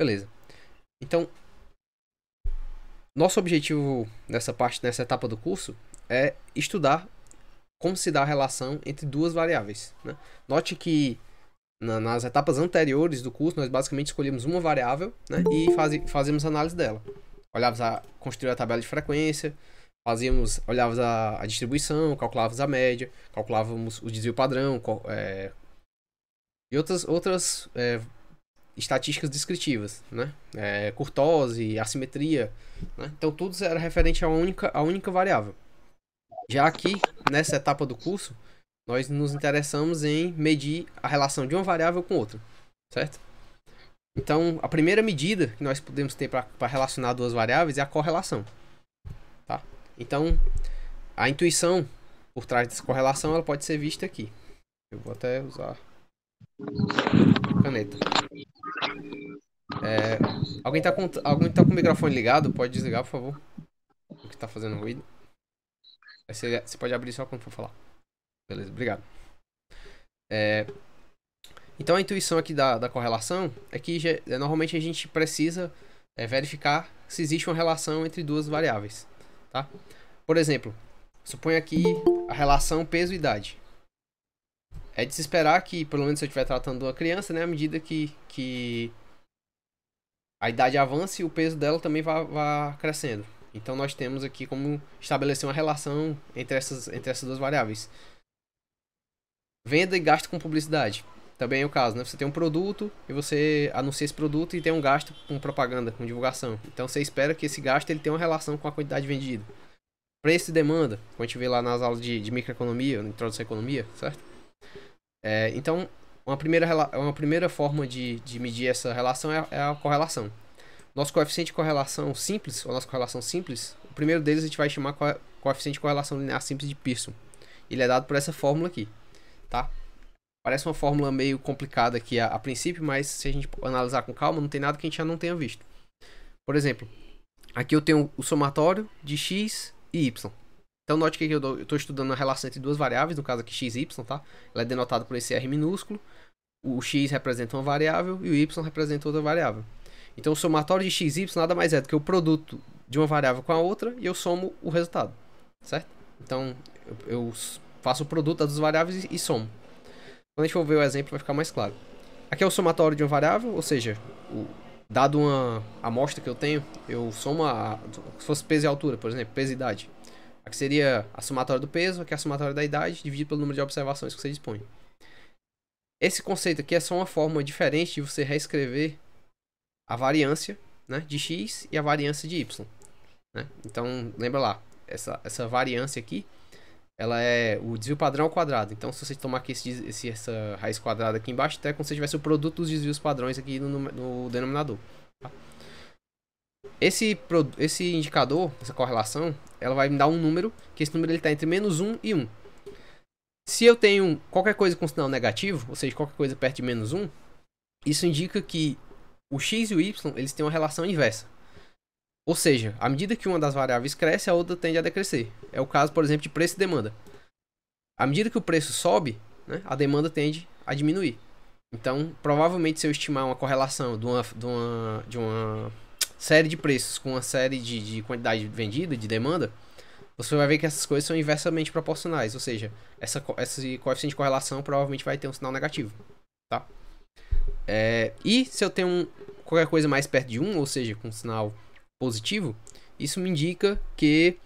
Beleza. Então, nosso objetivo nessa etapa do curso, é estudar como se dá a relação entre duas variáveis, né? Note que nas etapas anteriores do curso, nós basicamente escolhemos uma variável, né, e fazíamos análise dela. Construir a tabela de frequência, olhávamos a distribuição, calculávamos a média, calculávamos o desvio padrão, e outras estatísticas descritivas, né? Curtose, assimetria, né? Então tudo era referente à única variável. Já aqui, nessa etapa do curso, nós nos interessamos em medir a relação de uma variável com outra, certo? Então, a primeira medida que nós podemos ter para relacionar duas variáveis é a correlação, tá? Então, a intuição por trás dessa correlação, ela pode ser vista aqui. Eu vou até usar caneta. Alguém tá com o microfone ligado? Pode desligar, por favor. O que tá fazendo ruído. Você pode abrir só quando for falar. Beleza, obrigado. Então a intuição aqui da correlação é que normalmente a gente precisa verificar se existe uma relação entre duas variáveis, tá? Por exemplo, suponha aqui a relação peso-idade. É de se esperar que, pelo menos se eu estiver tratando de uma criança, né, à medida que a idade avança, o peso dela também vai crescendo. Então nós temos aqui como estabelecer uma relação entre essas duas variáveis. Venda e gasto com publicidade. Também é o caso, né? Você tem um produto e você anuncia esse produto e tem um gasto com propaganda, com divulgação. Então você espera que esse gasto ele tenha uma relação com a quantidade vendida. Preço e demanda, como a gente vê lá nas aulas de microeconomia, introdução à economia, certo? Então, uma primeira forma de medir essa relação é a correlação. Nosso coeficiente de correlação simples, ou nossa correlação simples, o primeiro deles a gente vai chamar coeficiente de correlação linear simples de Pearson. Ele é dado por essa fórmula aqui, tá? Parece uma fórmula meio complicada aqui a princípio, mas se a gente analisar com calma, não tem nada que a gente já não tenha visto. Por exemplo, aqui eu tenho o somatório de x e y. Então note que eu estou estudando a relação entre duas variáveis, no caso aqui x e y, tá? Ela é denotada por esse R minúsculo. O x representa uma variável e o y representa outra variável. Então o somatório de x e y nada mais é do que o produto de uma variável com a outra e eu somo o resultado, certo? Então eu faço o produto das duas variáveis e somo. Quando a gente for ver o exemplo vai ficar mais claro. Aqui é o somatório de uma variável, ou seja, dado uma amostra que eu tenho, eu somo se fosse peso e altura, por exemplo, peso e idade. Aqui seria a somatória do peso, aqui é a somatória da idade, dividido pelo número de observações que você dispõe. Esse conceito aqui é só uma forma diferente de você reescrever a variância, né, de x e a variância de y. Né? Então, lembra lá, essa variância aqui, ela é o desvio padrão ao quadrado. Então, se você tomar aqui essa raiz quadrada aqui embaixo, é como se tivesse o produto dos desvios padrões aqui no denominador. Tá? Esse indicador, essa correlação, ela vai me dar um número, que esse número está entre menos 1 e 1. Se eu tenho qualquer coisa com sinal negativo, ou seja, qualquer coisa perto de menos 1, isso indica que o x e o y eles têm uma relação inversa. Ou seja, à medida que uma das variáveis cresce, a outra tende a decrescer. É o caso, por exemplo, de preço e demanda. À medida que o preço sobe, né, a demanda tende a diminuir. Então, provavelmente, se eu estimar uma correlação de uma série de preços com uma série de quantidade vendida, de demanda, você vai ver que essas coisas são inversamente proporcionais. Ou seja, esse coeficiente de correlação provavelmente vai ter um sinal negativo. Tá? E se eu tenho qualquer coisa mais perto de 1, ou seja, com um sinal positivo, isso me indica que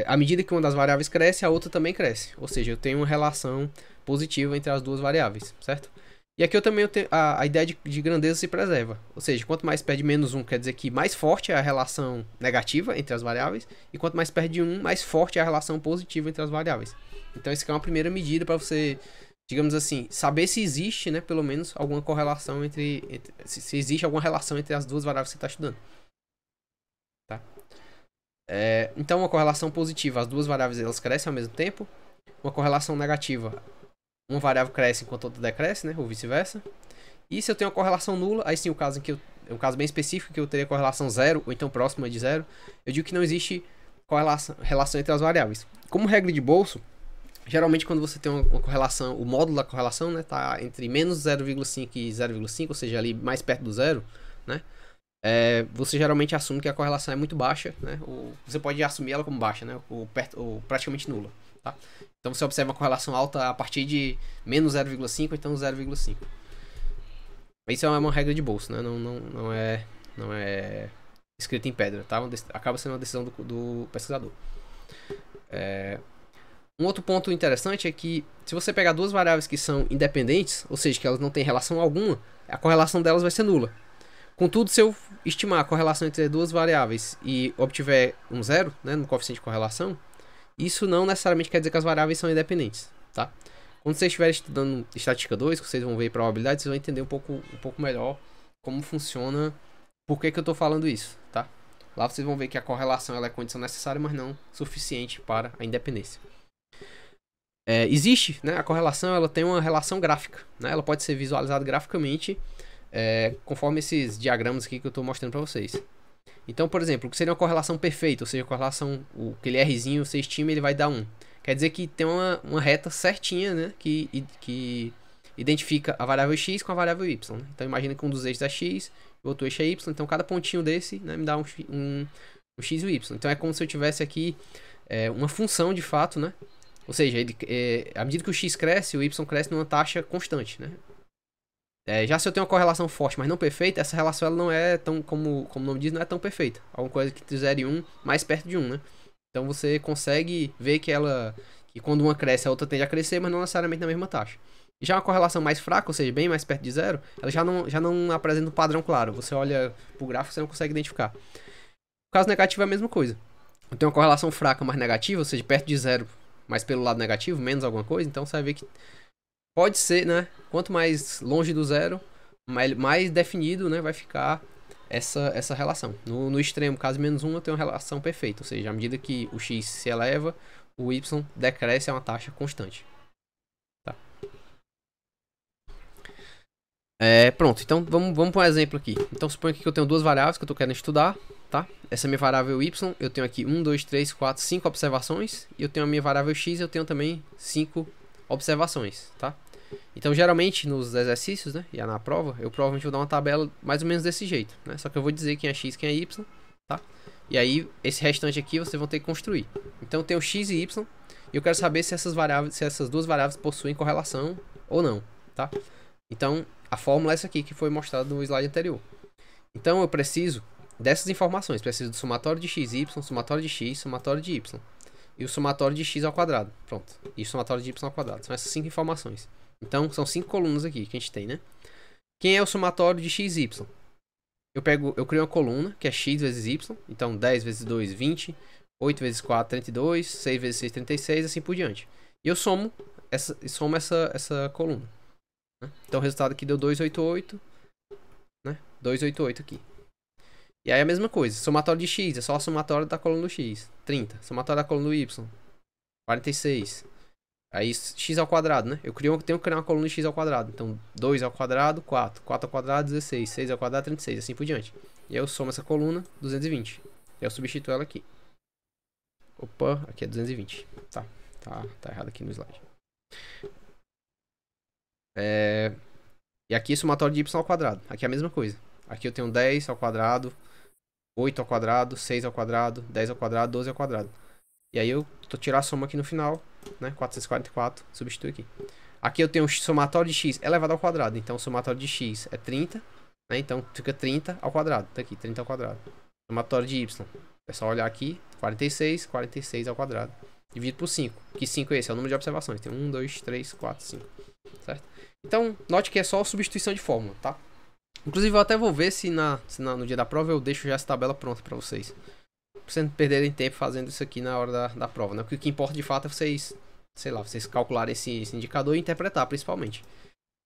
à medida que uma das variáveis cresce, a outra também cresce. Ou seja, eu tenho uma relação positiva entre as duas variáveis, certo? E aqui eu também tenho a ideia de grandeza se preserva. Ou seja, quanto mais perto de menos 1, quer dizer que mais forte é a relação negativa entre as variáveis, e quanto mais perto de 1, mais forte é a relação positiva entre as variáveis. Então, essa aqui é uma primeira medida para você, digamos assim, saber se existe, né, pelo menos, alguma correlação se existe alguma relação entre as duas variáveis que você está estudando. Tá? Então, uma correlação positiva, as duas variáveis elas crescem ao mesmo tempo. Uma correlação negativa, uma variável cresce enquanto a outra decresce, né, ou vice-versa. E se eu tenho uma correlação nula, aí sim o caso em que um caso bem específico que eu teria correlação zero, ou então próxima de zero, eu digo que não existe relação entre as variáveis. Como regra de bolso, geralmente quando você tem uma correlação, o módulo da correlação, né, tá entre menos 0,5 e 0,5, ou seja, ali mais perto do zero, né? Você geralmente assume que a correlação é muito baixa, né? Ou você pode assumir ela como baixa, né? Ou praticamente nula, tá? Então você observa uma correlação alta a partir de menos 0,5, então 0,5. Isso é uma regra de bolsa, né? Não é escrita em pedra, tá? Acaba sendo uma decisão do pesquisador. Um outro ponto interessante é que se você pegar duas variáveis que são independentes, ou seja, que elas não têm relação alguma, a correlação delas vai ser nula. Contudo, se eu estimar a correlação entre duas variáveis e obtiver um zero, né, no coeficiente de correlação, isso não necessariamente quer dizer que as variáveis são independentes, tá? Quando vocês estiverem estudando estatística 2, que vocês vão ver probabilidade, vocês vão entender um pouco melhor como funciona, por que eu estou falando isso, tá? Lá vocês vão ver que a correlação ela é condição necessária, mas não suficiente para a independência. Existe, né, a correlação ela tem uma relação gráfica, né? Ela pode ser visualizada graficamente conforme esses diagramas aqui que eu estou mostrando para vocês. Então, por exemplo, o que seria uma correlação perfeita, ou seja, a correlação, aquele Rzinho, você estima, ele vai dar 1. Quer dizer que tem uma reta certinha, né, que identifica a variável x com a variável y. Né? Então, imagina que um dos eixos é x, o outro eixo é y, então cada pontinho desse, né, me dá um x e um y. Então, é como se eu tivesse aqui uma função de fato, né? Ou seja, à medida que o x cresce, o y cresce numa taxa constante, né? Já se eu tenho uma correlação forte, mas não perfeita, essa relação ela não é tão, como o nome diz, não é tão perfeita. Alguma coisa que entre 0 e 1, mais perto de 1, né? Então você consegue ver que quando uma cresce, a outra tende a crescer, mas não necessariamente na mesma taxa. E já uma correlação mais fraca, ou seja, bem mais perto de 0, ela já não apresenta um padrão claro. Você olha pro gráfico e você não consegue identificar. No caso negativo é a mesma coisa. Eu tenho uma correlação fraca, mais negativa, ou seja, perto de 0, mas pelo lado negativo, menos alguma coisa, então você vai ver que pode ser, né? Quanto mais longe do zero, mais definido, né, vai ficar essa relação. No extremo, caso menos 1, eu tenho uma relação perfeita. Ou seja, à medida que o x se eleva, o y decresce a uma taxa constante. Tá. Pronto, então vamos para um exemplo aqui. Então suponha que eu tenho duas variáveis que eu estou querendo estudar. Tá? Essa é a minha variável y, eu tenho aqui 1, 2, 3, 4, 5 observações. E eu tenho a minha variável x, eu tenho também 5 observações, tá? Então, geralmente, nos exercícios, né, e na prova, eu provavelmente vou dar uma tabela mais ou menos desse jeito, né? Só que eu vou dizer quem é x, quem é y, tá? E aí, esse restante aqui, vocês vão ter que construir. Então, eu tenho x e y, e eu quero saber se essas duas variáveis possuem correlação ou não, tá? Então, a fórmula é essa aqui, que foi mostrada no slide anterior. Então, eu preciso dessas informações. Preciso do somatório de x e y, somatório de x, somatório de y. E o somatório de x ao quadrado. Pronto. E o somatório de y ao quadrado. São essas 5 informações. Então, são 5 colunas aqui que a gente tem, né? Quem é o somatório de x e y? Eu crio uma coluna, que é x vezes y. Então, 10 vezes 2, 20. 8 vezes 4, 32. 6 vezes 6, 36, assim por diante. E eu somo essa coluna. Né? Então, o resultado aqui deu 288. Né? 288 aqui. E aí a mesma coisa, somatório de x, é só a somatória da coluna do x, 30. Somatória da coluna do y, 46. Aí x ao quadrado, né? Eu tenho que criar uma coluna de x ao quadrado. Então 2 ao quadrado, 4. 4 ao quadrado, 16. 6 ao quadrado, 36, assim por diante. E aí eu somo essa coluna, 220. E eu substituo ela aqui. Opa, aqui é 220. Tá errado aqui no slide. E aqui somatório de y ao quadrado. Aqui é a mesma coisa. Aqui eu tenho 10 ao quadrado, 8 ao quadrado, 6 ao quadrado, 10 ao quadrado, 12 ao quadrado. E aí eu tirar a soma aqui no final, né? 444, substitui aqui. Aqui eu tenho o somatório de x elevado ao quadrado. Então o somatório de x é 30, né? Então fica 30 ao quadrado. Tá aqui, 30 ao quadrado. Somatório de y, é só olhar aqui, 46, 46 ao quadrado. Dividido por 5, que 5 é esse? É o número de observações. Tem 1, 2, 3, 4, 5. Certo? Então, note que é só substituição de fórmula, tá? Inclusive eu até vou ver se no dia da prova eu deixo já essa tabela pronta pra vocês. Pra vocês não perderem tempo fazendo isso aqui na hora da prova, né? Porque o que importa de fato é vocês, sei lá, vocês calcularem esse indicador e interpretar, principalmente.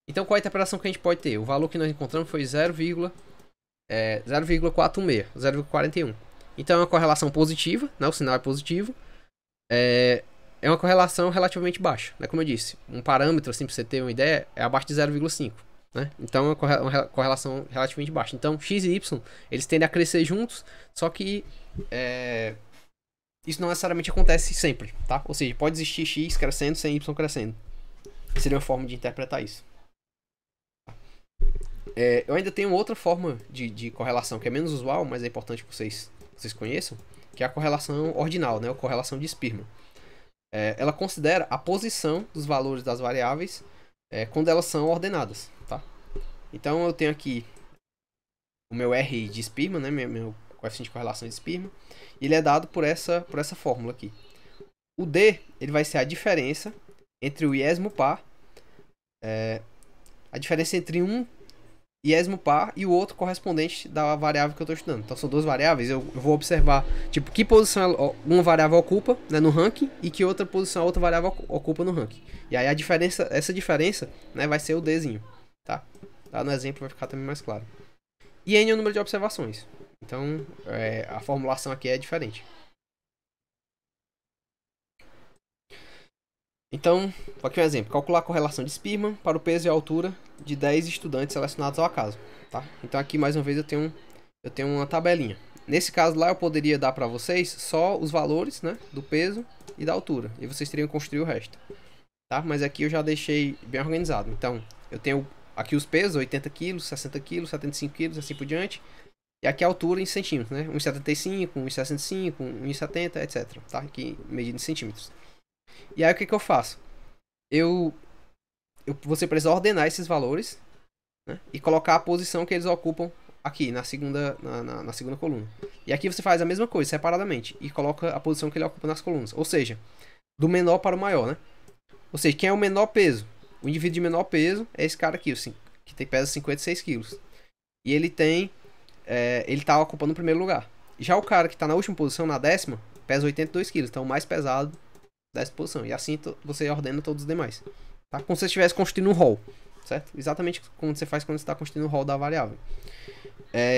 Então qual é a interpretação que a gente pode ter? O valor que nós encontramos foi 0,416, 0,41. Então é uma correlação positiva, né? O sinal é positivo. É uma correlação relativamente baixa, né? Como eu disse, um parâmetro, assim, pra você ter uma ideia, é abaixo de 0,5. Né? Então é uma correlação relativamente baixa. Então x e y eles tendem a crescer juntos, só que isso não necessariamente acontece sempre, tá? Ou seja, pode existir x crescendo sem y crescendo. Seria uma forma de interpretar isso. Eu ainda tenho outra forma de correlação, que é menos usual, mas é importante que vocês conheçam, que é a correlação ordinal, né? Ou correlação de Spearman. Ela considera a posição dos valores das variáveis quando elas são ordenadas, tá? Então eu tenho aqui o meu R de Spearman, né? Meu coeficiente de correlação de Spearman. E ele é dado por essa fórmula aqui. O D, ele vai ser a diferença entre o iésimo par, a diferença entre um iésimo par e o outro correspondente da variável que eu estou estudando. Então são duas variáveis, eu vou observar tipo que posição uma variável ocupa, né, no ranking, e que outra posição a outra variável ocupa no ranking. E aí essa diferença, né, vai ser o Dzinho, tá? Tá no exemplo vai ficar também mais claro. E N é o número de observações. Então a formulação aqui é diferente. Então, aqui um exemplo. Calcular a correlação de Spearman para o peso e a altura de 10 estudantes selecionados ao acaso. Tá? Então aqui, mais uma vez, eu tenho uma tabelinha. Nesse caso lá, eu poderia dar para vocês só os valores, né, do peso e da altura. E vocês teriam que construir o resto. Tá? Mas aqui eu já deixei bem organizado. Então, eu tenho aqui os pesos, 80 kg, 60 kg, 75 kg, assim por diante. E aqui a altura em centímetros, né? 1,75, 1,65, 1,70, etc. Tá? Aqui medido em centímetros. E aí o que eu faço? Você precisa ordenar esses valores, né, e colocar a posição que eles ocupam aqui na segunda coluna. E aqui você faz a mesma coisa, separadamente, e coloca a posição que ele ocupa nas colunas. Ou seja, do menor para o maior, né? Ou seja, quem é o menor peso? O indivíduo de menor peso é esse cara aqui, que pesa 56 quilos. E ele tá ocupando o primeiro lugar. Já o cara que está na última posição, na 10ª, pesa 82 quilos, então o mais pesado dessa posição. E assim você ordena todos os demais. Tá? Como se você estivesse construindo um rol. Certo? Exatamente como você faz quando você está construindo o rol da variável.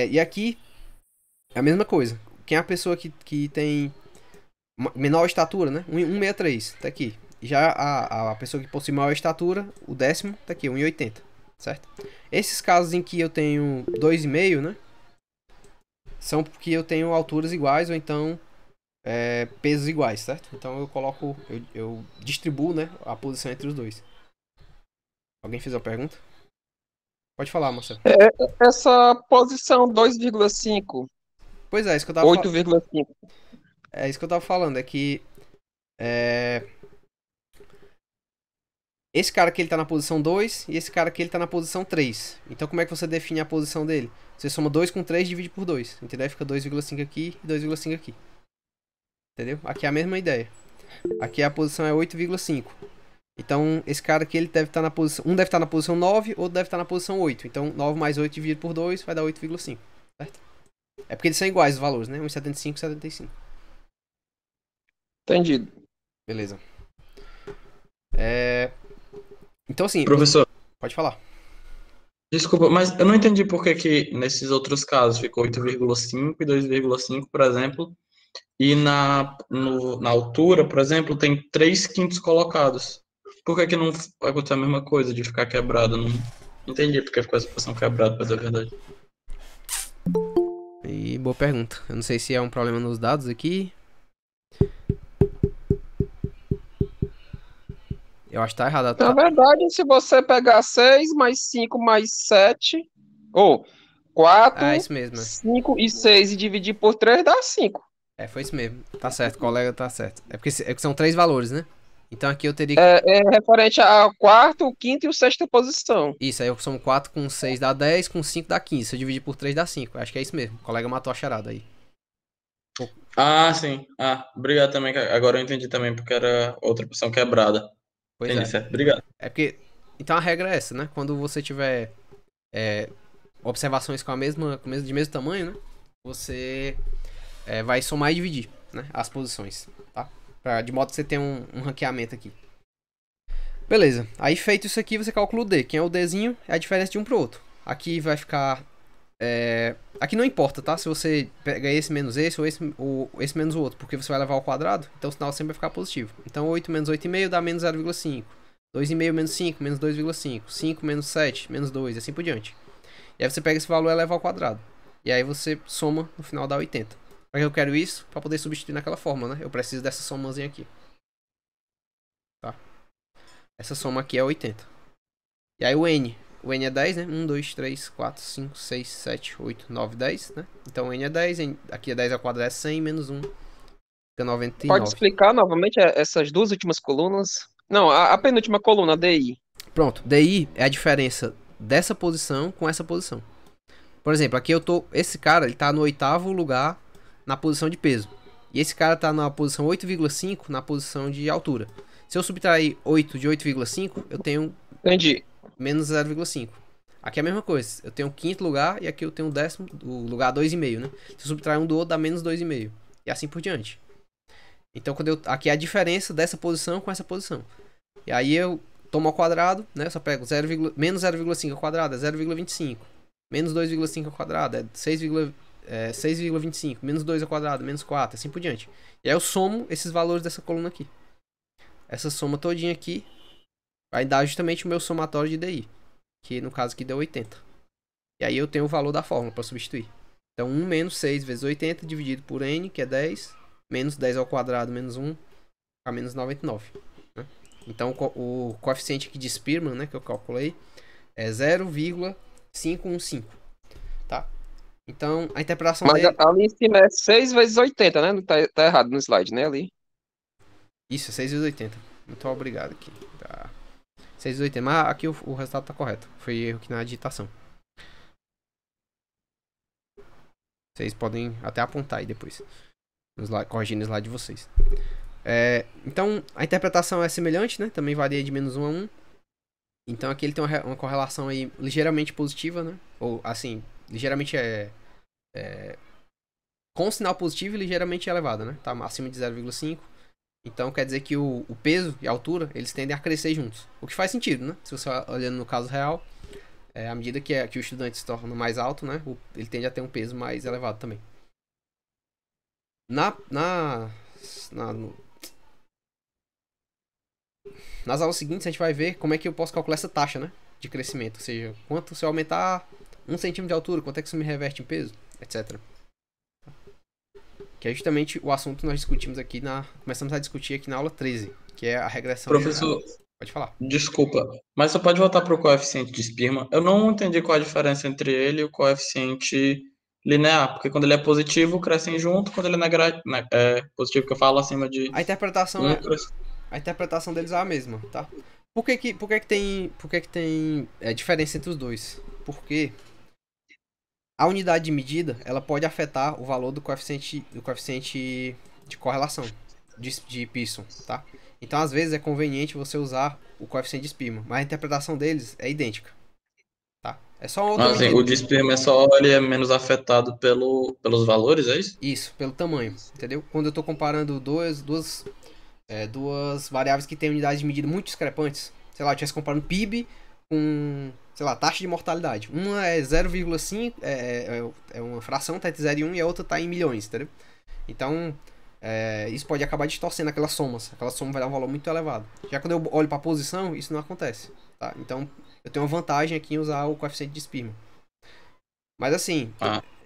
E aqui é a mesma coisa. Quem é a pessoa que tem menor estatura, né? 1,63, tá aqui. Já a pessoa que possui maior estatura, o 10º, tá aqui, 1,80. Certo? Esses casos em que eu tenho 2,5, né? São porque eu tenho alturas iguais ou então pesos iguais, certo? Então eu distribuo, né, a posição entre os dois. Alguém fez uma pergunta? Pode falar, Marcelo. Essa posição 2,5, Pois é, isso que eu tava falando. 8,5. É isso que eu tava falando, é que esse cara aqui ele tá na posição 2 e esse cara aqui ele tá na posição 3. Então como é que você define a posição dele? Você soma 2 com 3 e divide por 2. Entendeu? Aí fica 2,5 aqui e 2,5 aqui. Entendeu? Aqui é a mesma ideia. Aqui a posição é 8,5. Então, esse cara aqui ele deve estar na posição. Um deve estar na posição 9, outro deve estar na posição 8. Então, 9 mais 8 dividido por 2 vai dar 8,5. Certo? É porque eles são iguais os valores, né? 1,75 e 75. Entendido. Beleza. Então, assim, Professor, pode falar. desculpa, mas eu não entendi por que que nesses outros casos ficou 8,5 e 2,5, por exemplo, e na altura, por exemplo, tem 3/5 colocados. Por que que não aconteceu a mesma coisa de ficar quebrado? Não entendi porque ficou essa posição quebrada, pra dizer a verdade. E boa pergunta. Eu não sei se é um problema nos dados aqui. Eu acho que tá errado. Na verdade, se você pegar 6 mais 5 mais 7, ou 4, Isso mesmo, né? 5 e 6 e dividir por 3 dá 5. Foi isso mesmo. Tá certo, colega, tá certo. É que são 3 valores, né? Então aqui eu teria que. É referente à quarta, o quinto e o sexta posição. Isso, aí eu somo 4 com 6 dá 10, com 5 dá 15. Se eu dividir por 3 dá 5. Acho que é isso mesmo. O colega matou a charada aí. Ah, sim. Ah, obrigado também. Agora eu entendi também porque era outra posição quebrada. Pois Entendi, é. certo. Obrigado. É porque. Então a regra é essa, né? Quando você tiver observações de mesmo tamanho, né? Você vai somar e dividir, né? As posições, tá? De modo que você tenha um ranqueamento aqui. Beleza. Aí feito isso aqui, você calcula o D. Quem é o Dzinho é a diferença de um pro outro. Aqui vai ficar. Aqui não importa, tá? Se você pega esse menos esse ou esse menos o outro, porque você vai levar ao quadrado, então o sinal sempre vai ficar positivo. Então 8 menos 8,5 dá menos 0,5. 2,5 menos 5, menos 2,5. 5 menos 7, menos 2, e assim por diante. E aí você pega esse valor e leva ao quadrado. E aí você soma, no final dá 80. Para que eu quero isso? Para poder substituir naquela fórmula, né? Eu preciso dessa somazinha aqui. Tá? Essa soma aqui é 80. E aí o N. o N é 10, né? 1, 2, 3, 4, 5, 6, 7, 8, 9, 10, né? Então o N é 10, aqui é 10 ao quadrado é 100, menos 1, fica Pode 99. explicar novamente essas duas últimas colunas? Não, a penúltima coluna, DI. Pronto, DI é a diferença dessa posição com essa posição. Por exemplo, aqui eu tô. Esse cara, ele tá no 8º lugar na posição de peso. E esse cara tá na posição 8,5 na posição de altura. Se eu subtrair 8 de 8,5, eu tenho Entendi. menos 0,5. Aqui é a mesma coisa. Eu tenho o 5º lugar e aqui eu tenho o lugar 2,5, né? Se eu subtrair um do outro, dá menos 2,5. E assim por diante. Então, aqui é a diferença dessa posição com essa posição. E aí eu tomo ao quadrado, né? Eu só pego menos 0,5 ao quadrado é 0,25. Menos 2,5 ao quadrado é 6,25. Menos 2 ao quadrado, menos 4, assim por diante. E aí eu somo esses valores dessa coluna aqui. Essa soma todinha aqui vai dar justamente o meu somatório de DI. Que no caso aqui deu 80. E aí eu tenho o valor da fórmula para substituir. Então 1 menos 6 vezes 80 dividido por N, que é 10. Menos 10 ao quadrado menos 1, fica menos 99. Né? Então o coeficiente aqui de Spearman, né, que eu calculei, é 0,515. Tá? Então a interpretação Mas dele... ali em cima é 6 vezes 80, né? Não tá errado no slide, né? Ali. Isso, 6 vezes 80. Muito obrigado aqui. Tá. 6 vezes 80. Mas aqui o resultado tá correto. Foi erro aqui na digitação. Vocês podem até apontar aí depois. Corrigindo o slide de vocês. Então, a interpretação é semelhante, né? Também varia de menos 1 a 1. Então, aqui ele tem uma correlação aí ligeiramente positiva, né? Ou, assim, ligeiramente com sinal positivo e ligeiramente elevada, né? Tá acima de 0,5. Então, quer dizer que o peso e a altura, eles tendem a crescer juntos. O que faz sentido, né? Se você olhando no caso real, à medida que o estudante se torna mais alto, né? Ele tende a ter um peso mais elevado também. Nas aulas seguintes a gente vai ver como é que eu posso calcular essa taxa, né, de crescimento. Ou seja, quanto se eu aumentar 1 centímetro de altura, quanto é que isso me reverte em peso, etc. Que é justamente o assunto que nós discutimos aqui começamos a discutir aqui na aula 13, que é a regressão. Professor, pode falar. Desculpa, mas você pode voltar para o coeficiente de Spearman? Eu não entendi qual a diferença entre ele e o coeficiente linear, porque quando ele é positivo, crescem junto, quando ele é positivo, que eu falo acima de A interpretação a interpretação deles é a mesma, tá? Por que tem diferença entre os dois? Porque a unidade de medida, ela pode afetar o valor do coeficiente de correlação de Pearson, tá? Então, às vezes, é conveniente você usar o coeficiente de Spearman, mas a interpretação deles é idêntica, tá? É só uma outra medida. O de Spearman ele é menos afetado pelos valores, é isso? Isso, pelo tamanho, entendeu? Quando eu tô comparando duas variáveis que têm unidades de medida muito discrepantes, sei lá, eu estivesse comparando PIB com, sei lá, taxa de mortalidade. Uma é 0,5, é uma fração, tá entre 0 e 1, e a outra tá em milhões, entendeu? Então, isso pode acabar distorcendo aquelas somas. Aquela soma vai dar um valor muito elevado. Já quando eu olho para a posição, isso não acontece, tá? Então, eu tenho uma vantagem aqui em usar o coeficiente de Spearman. Mas assim,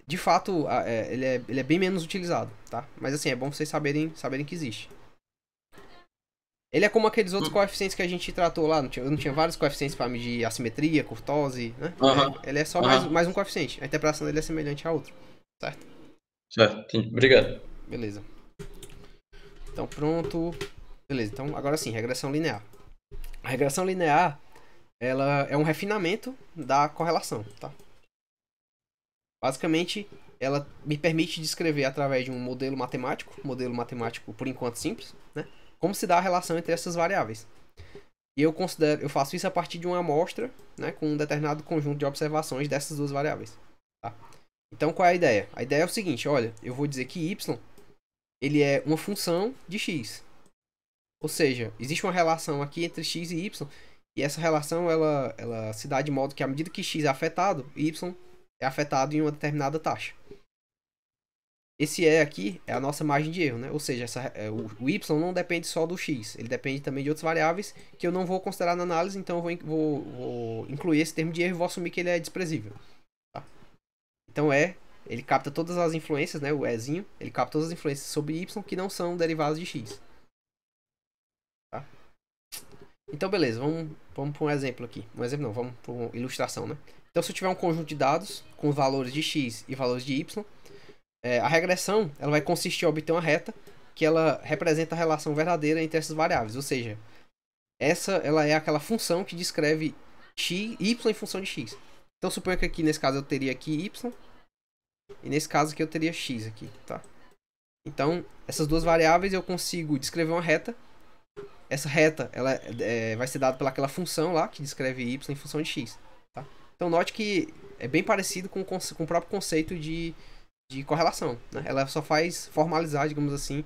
de fato, ele é bem menos utilizado, tá? Mas assim, é bom vocês saberem que existe. Ele é como aqueles outros coeficientes que a gente tratou lá. Não tinha vários coeficientes para medir assimetria, curtose, né? Ele é só mais um coeficiente. A interpretação dele é semelhante a outro, certo? Certo, obrigado. Beleza. Então, pronto. Beleza, então agora sim, regressão linear. A regressão linear, ela é um refinamento da correlação, tá? Basicamente, ela me permite descrever através de um modelo matemático por enquanto simples, né? Como se dá a relação entre essas variáveis. E eu faço isso a partir de uma amostra, né, com um determinado conjunto de observações dessas duas variáveis. Tá? Então, qual é a ideia? A ideia é o seguinte, olha, eu vou dizer que y ele é uma função de x. Ou seja, existe uma relação aqui entre x e y, e essa relação ela se dá de modo que à medida que x é afetado, y é afetado em uma determinada taxa. Esse aqui é a nossa margem de erro, né? Ou seja, o y não depende só do x, ele depende também de outras variáveis que eu não vou considerar na análise, então eu vou incluir esse termo de erro e vou assumir que ele é desprezível. Tá? Então ele capta todas as influências, né? O ezinho, ele capta todas as influências sobre y que não são derivadas de x. Tá? Então, beleza, vamos para um exemplo aqui. Um exemplo não, vamos para uma ilustração, né? Então, se eu tiver um conjunto de dados com valores de x e valores de y, a regressão ela vai consistir em obter uma reta que ela representa a relação verdadeira entre essas variáveis. Ou seja, essa ela é aquela função que descreve y em função de x. Então, suponha que aqui, nesse caso, eu teria aqui y. E nesse caso aqui, eu teria x aqui, tá? Então, essas duas variáveis eu consigo descrever uma reta. Essa reta ela vai ser dada pelaquela função lá que descreve y em função de x. Tá? Então note que é bem parecido com o próprio conceito de correlação. Né? Ela só faz formalizar, digamos assim,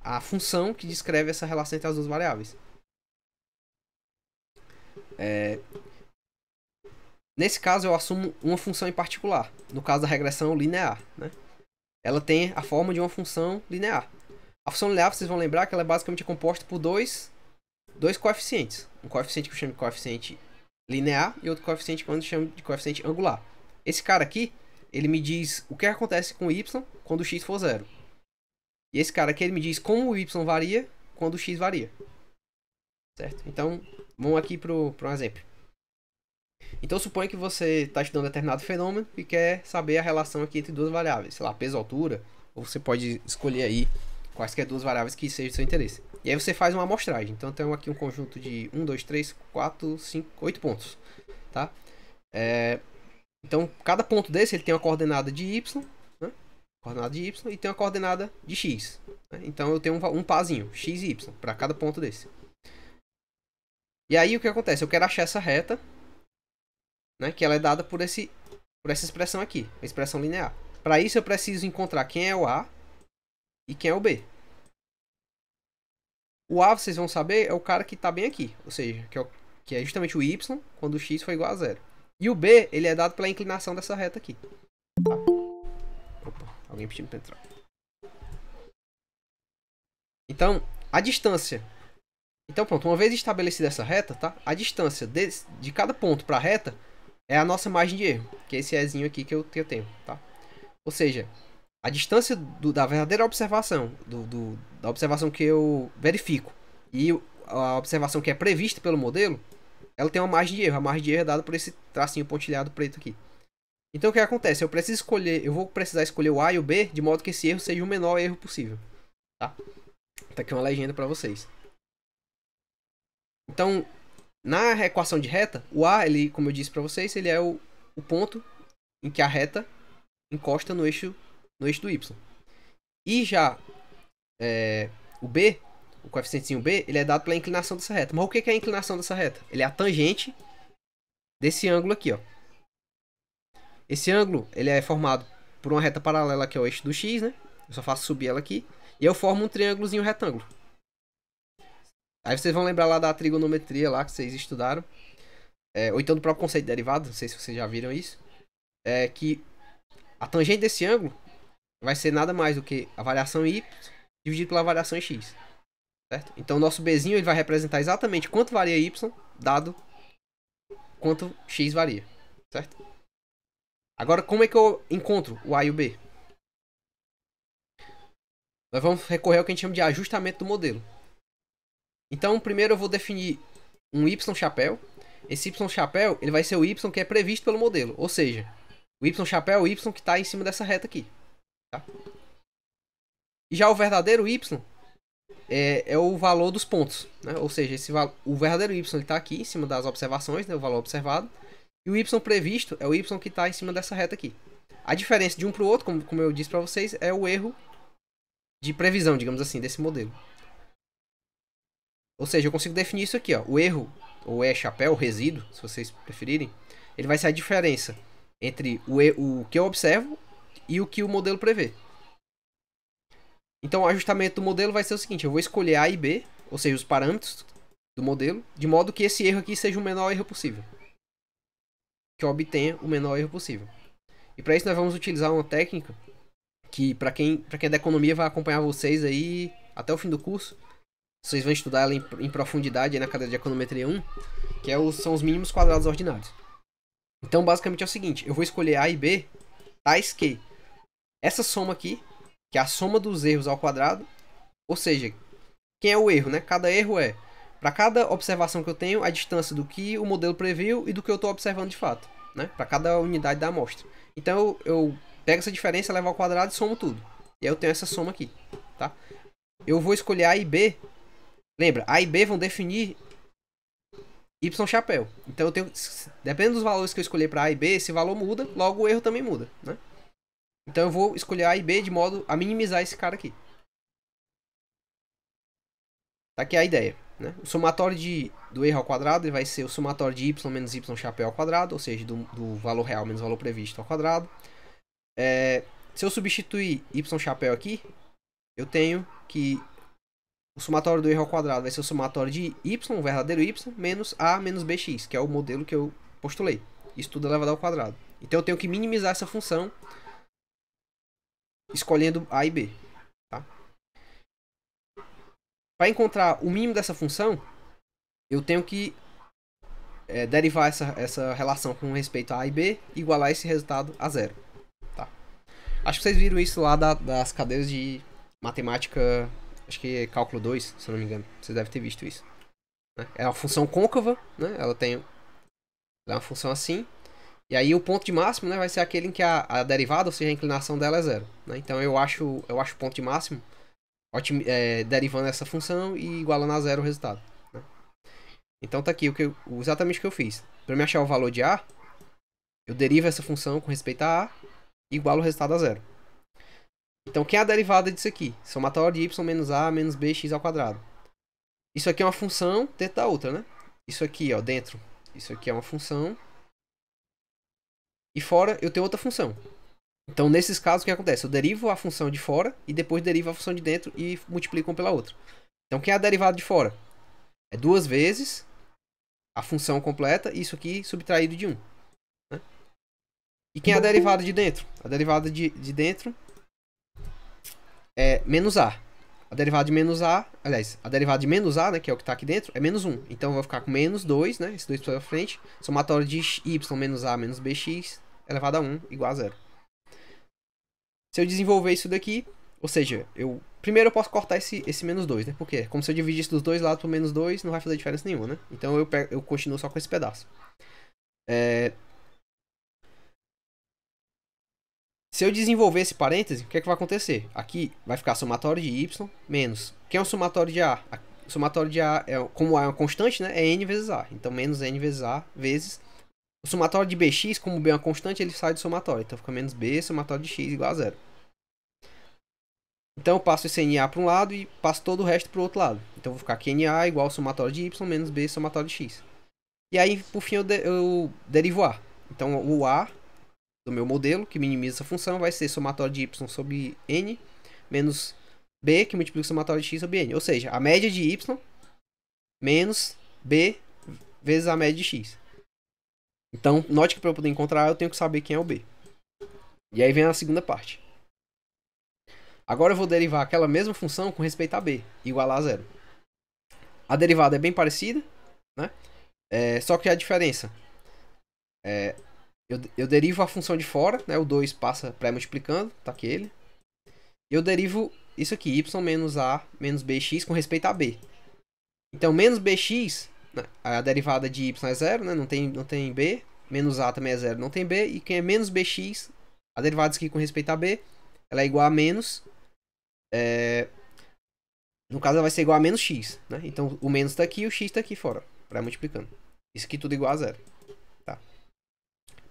a função que descreve essa relação entre as duas variáveis. Nesse caso eu assumo uma função em particular. No caso da regressão linear. Né? Ela tem a forma de uma função linear. A função linear, vocês vão lembrar que ela é basicamente composta por dois coeficientes. Um coeficiente que eu chamo de coeficiente linear e outro coeficiente que eu chamo de coeficiente angular. Esse cara aqui, ele me diz o que acontece com o y quando o x for zero. E esse cara aqui, ele me diz como o y varia quando o x varia. Certo? Então, vamos aqui para um exemplo. Então, suponha que você está estudando determinado fenômeno e quer saber a relação aqui entre duas variáveis. Sei lá, peso, altura. Ou você pode escolher aí quaisquer duas variáveis que sejam do seu interesse. E aí você faz uma amostragem. Então tem aqui um conjunto de 1, 2, 3, 4, 5, 8 pontos. Tá? Então cada ponto desse ele tem uma coordenada de y, né? Coordenada de y e tem uma coordenada de x. Né? Então eu tenho um parzinho, x e y, para cada ponto desse. E aí o que acontece? Eu quero achar essa reta, né? Que ela é dada por essa expressão aqui, a expressão linear. Para isso eu preciso encontrar quem é o A e quem é o B. O A, vocês vão saber, é o cara que está bem aqui. Ou seja, que é justamente o Y quando o x for igual a zero. E o B, ele é dado pela inclinação dessa reta aqui. Tá? Opa, alguém pedindo para entrar. Então, a distância. Então pronto, uma vez estabelecida essa reta, tá? A distância de cada ponto para a reta é a nossa margem de erro. Que é esse Ezinho aqui que eu tenho, tá? Ou seja, a distância da verdadeira observação, da observação que eu verifico e a observação que é prevista pelo modelo, ela tem uma margem de erro. A margem de erro é dada por esse tracinho pontilhado preto aqui. Então o que acontece? Eu vou precisar escolher o A e o B de modo que esse erro seja o menor erro possível. Tá? Tá aqui uma legenda para vocês. Então, na equação de reta, o A, ele, como eu disse para vocês, ele é o ponto em que a reta encosta no eixo do y. E já o B, o coeficientezinho B, ele é dado pela inclinação dessa reta. Mas o que é a inclinação dessa reta? Ele é a tangente desse ângulo aqui, ó. Esse ângulo, ele é formado por uma reta paralela que é o eixo do x, né? Eu só faço subir ela aqui. E eu formo um triângulozinho retângulo. Aí vocês vão lembrar lá da trigonometria lá que vocês estudaram. Ou então do próprio conceito de derivado, não sei se vocês já viram isso. Que a tangente desse ângulo vai ser nada mais do que a variação y dividido pela variação x. Certo? Então o nosso bzinho ele vai representar exatamente quanto varia y, dado quanto x varia. Certo? Agora, como é que eu encontro o a e o b? Nós vamos recorrer ao que a gente chama de ajustamento do modelo. Então, primeiro eu vou definir um y chapéu. Esse y chapéu ele vai ser o y que é previsto pelo modelo. Ou seja, o y chapéu é o y que está em cima dessa reta aqui. Tá? E já o verdadeiro y é o valor dos pontos. Né? Ou seja, o verdadeiro y está aqui em cima das observações, né? O valor observado. E o y previsto é o y que está em cima dessa reta aqui. A diferença de um para o outro, como eu disse para vocês, é o erro de previsão, digamos assim, desse modelo. Ou seja, eu consigo definir isso aqui, ó. O erro, ou chapéu, o resíduo, se vocês preferirem, ele vai ser a diferença entre o que eu observo e o que o modelo prevê. Então o ajustamento do modelo vai ser o seguinte: eu vou escolher A e B, ou seja, os parâmetros do modelo, de modo que esse erro aqui seja o menor erro possível. Que eu obtenha o menor erro possível. E para isso nós vamos utilizar uma técnica que para quem é da economia vai acompanhar vocês aí até o fim do curso. Vocês vão estudar ela em profundidade aí na cadeira de econometria 1, que são os mínimos quadrados ordinários. Então basicamente é o seguinte: eu vou escolher A e B tais que essa soma aqui, que é a soma dos erros ao quadrado, ou seja, quem é o erro, né? Cada erro para cada observação que eu tenho, a distância do que o modelo previu e do que eu estou observando de fato, né? Para cada unidade da amostra. Então eu pego essa diferença, levo ao quadrado e somo tudo. E aí eu tenho essa soma aqui, tá? Eu vou escolher A e B. Lembra, A e B vão definir Y chapéu. Então eu tenho, dependendo dos valores que eu escolher para A e B, esse valor muda, logo o erro também muda, né? Então eu vou escolher A e B de modo a minimizar esse cara aqui. Tá aqui a ideia, né? O somatório do erro ao quadrado ele vai ser o somatório de y menos y chapéu ao quadrado, ou seja, do valor real menos o valor previsto ao quadrado. Se eu substituir y chapéu aqui, eu tenho que o somatório do erro ao quadrado vai ser o somatório de y, o verdadeiro y, menos a menos bx, que é o modelo que eu postulei. Isso tudo é elevado ao quadrado. Então eu tenho que minimizar essa função escolhendo a e b. Tá? Para encontrar o mínimo dessa função, eu tenho que derivar essa relação com respeito a A e B e igualar esse resultado a zero. Tá? Acho que vocês viram isso lá das cadeiras de matemática, acho que é cálculo 2, se eu não me engano. Vocês devem ter visto isso. Né? É uma função côncava, né? Ela é uma função assim. E aí o ponto de máximo, né, vai ser aquele em que a derivada, ou seja, a inclinação dela é zero. Né? Então eu acho o ponto de máximo derivando essa função e igualando a zero o resultado. Né? Então tá aqui exatamente o que eu fiz. Para me achar o valor de A, eu derivo essa função com respeito a A e igualo o resultado a zero. Então quem é a derivada disso aqui? Somatório de y menos A menos bx ao quadrado. Isso aqui é uma função dentro da outra, né? Isso aqui, ó, dentro. Isso aqui é uma função. E fora eu tenho outra função. Então, nesses casos, o que acontece? Eu derivo a função de fora e depois derivo a função de dentro e multiplico uma pela outra. Então, quem é a derivada de fora? É 2 vezes a função completa e isso aqui subtraído de 1. Né? E quem é a derivada de dentro? A derivada de dentro é menos A. A derivada de menos A, aliás, a derivada de menos A, né, que é o que está aqui dentro, é menos 1. Então, eu vou ficar com menos 2, né, esse 2 para frente. Somatório de y menos A menos bx elevado a 1 igual a 0. Se eu desenvolver isso daqui, ou seja, primeiro eu posso cortar esse menos 2, né? Porque como se eu dividisse dos dois lados por menos 2, não vai fazer diferença nenhuma, né? Então eu continuo só com esse pedaço. Se eu desenvolver esse parêntese, o que é que vai acontecer? Aqui vai ficar somatório de y menos... Quem é o somatório de A? O somatório de A, como A é uma constante, né? É n vezes A. Então menos n vezes A vezes... O somatório de bx, como b é uma constante, ele sai do somatório. Então fica menos b, somatório de x igual a 0. Então eu passo esse NA para um lado e passo todo o resto para o outro lado. Então eu vou ficar aqui NA igual ao somatório de y menos b, somatório de x. E aí, por fim, eu derivo A. Então o A do meu modelo, que minimiza essa função, vai ser somatório de y sobre n menos b, que multiplica o somatório de x sobre n. Ou seja, a média de y menos b vezes a média de x. Então, note que para eu poder encontrar, eu tenho que saber quem é o B. E aí vem a segunda parte. Agora eu vou derivar aquela mesma função com respeito a B, igualar a 0. A derivada é bem parecida, né? Só que a diferença eu derivo a função de fora, né? O 2 passa pré-multiplicando, tá aquele. E eu derivo isso aqui, y menos A menos bx com respeito a B. Então, menos bx... A derivada de y é 0, né? Não tem b. Menos a também é 0, não tem b. E quem é menos bx, a derivada aqui com respeito a b, ela é igual a menos... no caso, ela vai ser igual a menos x. Né? Então, o menos está aqui e o x está aqui fora. Para multiplicando. Isso aqui tudo igual a 0. Tá?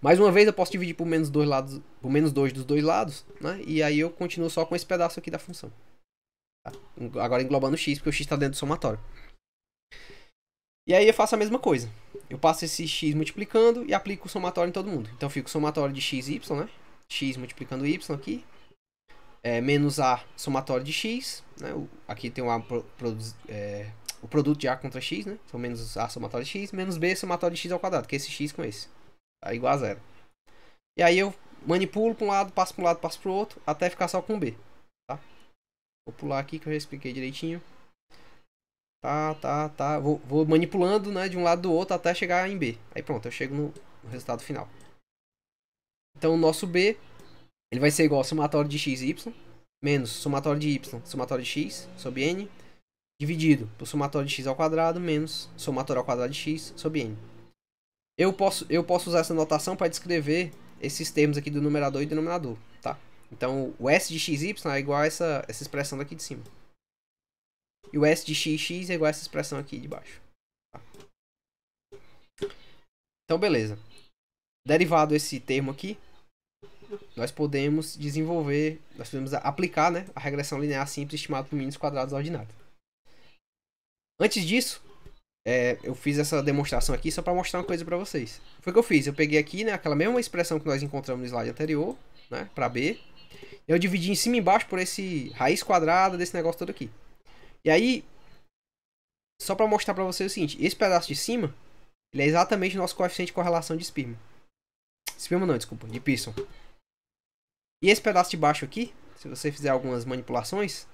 Mais uma vez, eu posso dividir por menos 2 lados, por menos 2 dos dois lados. Né? E aí eu continuo só com esse pedaço aqui da função. Tá? Agora englobando o x, porque o x está dentro do somatório. E aí eu faço a mesma coisa. Eu passo esse x multiplicando e aplico o somatório em todo mundo. Então fica o somatório de x e y, né? X multiplicando y aqui. Menos a somatório de x. Né? Aqui tem o produto de a contra x, né? Então menos a somatório de x. Menos b somatório de x ao quadrado. Que é esse x com esse. Tá igual a 0. E aí eu manipulo para um lado, passo para um lado, passo para o outro. Até ficar só com b. Tá? Vou pular aqui que eu já expliquei direitinho. Tá. Vou manipulando, né, de um lado do outro até chegar em B. Aí pronto, eu chego no resultado final. Então o nosso B, ele vai ser igual ao somatório de x e y, menos somatório de y, somatório de x, sobre n, dividido por somatório de x ao quadrado menos somatório ao quadrado de x sobre n. Eu posso usar essa notação para descrever esses termos aqui do numerador e denominador, tá? Então, o s de xy é igual a essa expressão daqui de cima. E o s de x é igual a essa expressão aqui de baixo. Tá? Então, beleza. Derivado esse termo aqui, nós podemos aplicar, né, a regressão linear simples estimada por mínimos quadrados ordinários. Antes disso, eu fiz essa demonstração aqui só para mostrar uma coisa para vocês. Foi o que eu fiz. Eu peguei aqui, né, aquela mesma expressão que nós encontramos no slide anterior, né, para B. Eu dividi em cima e embaixo por esse raiz quadrada desse negócio todo aqui. E aí, só para mostrar para vocês o seguinte, esse pedaço de cima, ele é exatamente o nosso coeficiente de correlação de Spearman. Spearman não, desculpa, de Pearson. E esse pedaço de baixo aqui, se você fizer algumas manipulações,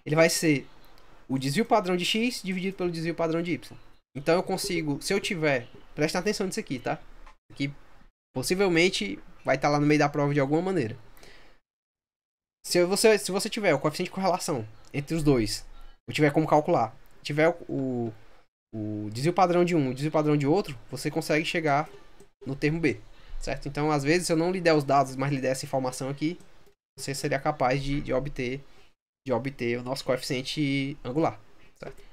ele vai ser o desvio padrão de x dividido pelo desvio padrão de y. Então eu consigo, se eu tiver, prestem atenção nisso aqui, tá? Aqui possivelmente vai estar lá no meio da prova de alguma maneira. Se você tiver o coeficiente de correlação entre os dois, eu tiver como calcular, tiver o desvio padrão de um e o desvio padrão de outro, você consegue chegar no termo B, certo? Então, às vezes, se eu não lhe der os dados, mas lhe der essa informação aqui, você seria capaz de obter o nosso coeficiente angular, certo?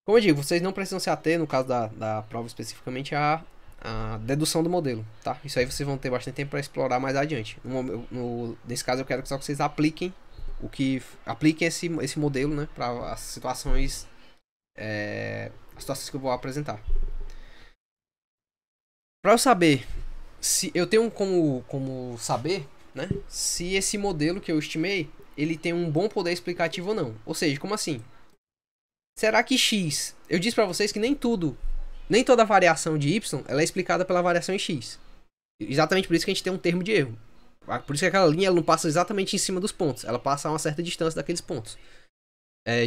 Como eu digo, vocês não precisam se ater, no caso da prova especificamente, a dedução do modelo, tá? Isso aí vocês vão ter bastante tempo para explorar mais adiante. Nesse caso, eu quero só que vocês apliquem esse modelo, né, para as situações que eu vou apresentar. Para eu saber se eu tenho como saber, né, se esse modelo que eu estimei ele tem um bom poder explicativo ou não. Ou seja, como assim? Será que x? Eu disse para vocês que nem toda variação de y ela é explicada pela variação em x. Exatamente por isso que a gente tem um termo de erro. Por isso que aquela linha ela não passa exatamente em cima dos pontos. Ela passa a uma certa distância daqueles pontos.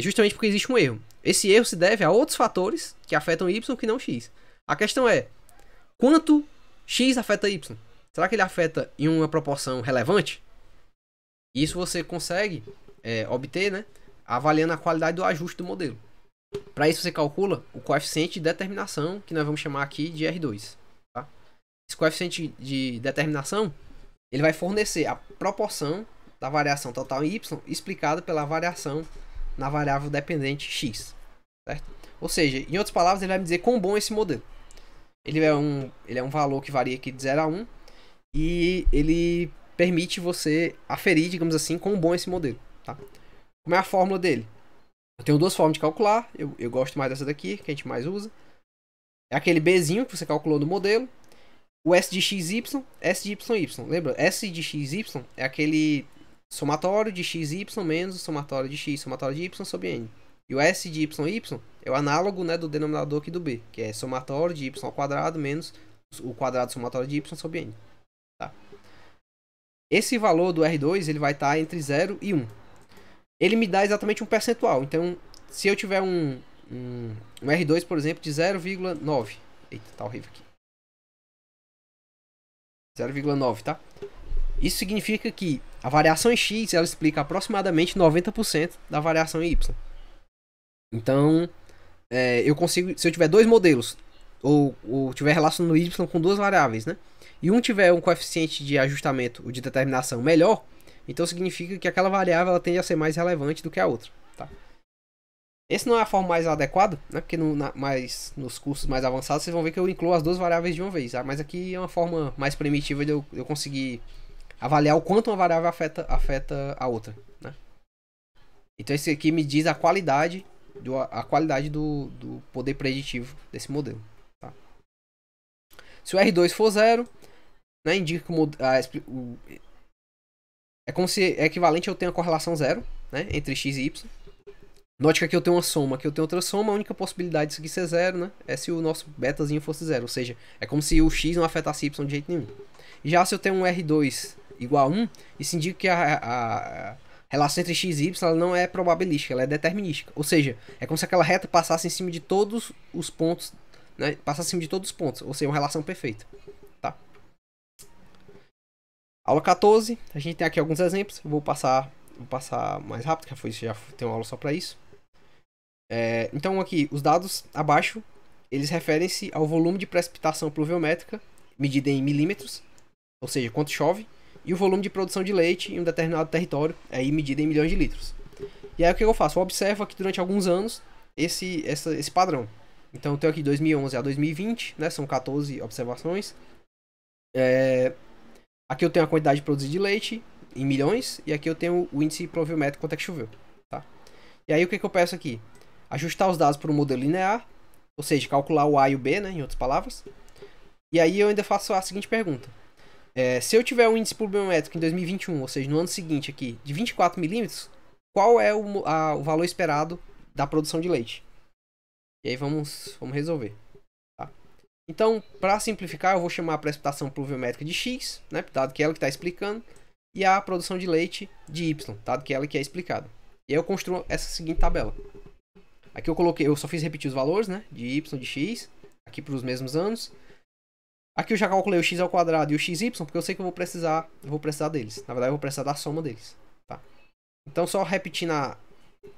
Justamente porque existe um erro. Esse erro se deve a outros fatores que afetam y que não x. A questão é, quanto x afeta y? Será que ele afeta em uma proporção relevante? Isso você consegue obter, né, avaliando a qualidade do ajuste do modelo. Para isso você calcula o coeficiente de determinação, que nós vamos chamar aqui de R2. Tá? Esse coeficiente de determinação ele vai fornecer a proporção da variação total em y explicada pela variação na variável dependente x. Certo? Ou seja, em outras palavras, ele vai me dizer quão bom é esse modelo. Ele é um valor que varia aqui de 0 a 1 e ele permite você aferir, digamos assim, quão bom é esse modelo. Tá? Como é a fórmula dele? Eu tenho duas formas de calcular. Eu gosto mais dessa daqui, que a gente mais usa. É aquele Bzinho que você calculou no modelo. O S de XY, S de YY. Lembra? S de XY é aquele somatório de XY menos o somatório de X, somatório de Y sobre N. E o S de YY é o análogo, né, do denominador aqui do B, que é somatório de Y ao quadrado menos o quadrado somatório de Y sobre N. Tá? Esse valor do R2 ele vai estar entre 0 e 1. Ele me dá exatamente um percentual. Então, se eu tiver um R2, por exemplo, de 0,9. Eita, tá horrível aqui. 0,9, tá? Isso significa que a variação em x ela explica aproximadamente 90% da variação em y. Então, eu consigo, se eu tiver dois modelos, ou tiver relação no y com duas variáveis, né? E um tiver um coeficiente de ajustamento ou de determinação melhor, então significa que aquela variável ela tende a ser mais relevante do que a outra. Tá? Esse não é a forma mais adequada, né? Porque nos cursos mais avançados vocês vão ver que eu incluo as duas variáveis de uma vez. Tá? Mas aqui é uma forma mais primitiva de eu conseguir avaliar o quanto uma variável afeta a outra. Né? Então esse aqui me diz a qualidade do poder preditivo desse modelo. Tá? Se o R2 for 0, né, indica que é como se é equivalente a eu ter uma correlação 0, né, entre x e y. Note que aqui eu tenho uma soma, aqui eu tenho outra soma. A única possibilidade disso aqui ser 0, né, é se o nosso betazinho fosse 0. Ou seja, é como se o x não afetasse y de jeito nenhum. E já se eu tenho um R2 igual a 1, isso indica que a relação entre x e y ela não é probabilística, ela é determinística. Ou seja, é como se aquela reta passasse em cima de todos os pontos, né, passasse em cima de todos os pontos. Ou seja, uma relação perfeita. Tá? Aula 14, a gente tem aqui alguns exemplos. Eu vou passar Vou passar mais rápido, que já tem uma aula só para isso. Então aqui, os dados abaixo, eles referem-se ao volume de precipitação pluviométrica, medida em milímetros, ou seja, quanto chove, e o volume de produção de leite em um determinado território, aí medida em milhões de litros. E aí o que eu faço? Eu observo aqui durante alguns anos esse padrão. Então eu tenho aqui 2011 a 2020, né? São 14 observações. Aqui eu tenho a quantidade produzida de leite em milhões, e aqui eu tenho o índice pluviométrico quanto é que choveu, tá? E aí o que eu peço aqui? Ajustar os dados para um modelo linear, ou seja, calcular o A e o B, né? Em outras palavras. E aí eu ainda faço a seguinte pergunta. Se eu tiver um índice pluviométrico em 2021, ou seja, no ano seguinte aqui, de 24 milímetros, qual é o valor esperado da produção de leite? E aí vamos resolver. Tá? Então, para simplificar, eu vou chamar a precipitação pluviométrica de X, né, dado que é ela que está explicando, e a produção de leite de Y, dado que é ela que é explicada. E aí eu construo essa seguinte tabela. Aqui eu só fiz repetir os valores, né, de Y, de X, aqui para os mesmos anos. Aqui eu já calculei o x ao quadrado e o xy, porque eu sei que eu vou precisar deles. Na verdade, eu vou precisar da soma deles. Tá? Então, só repetindo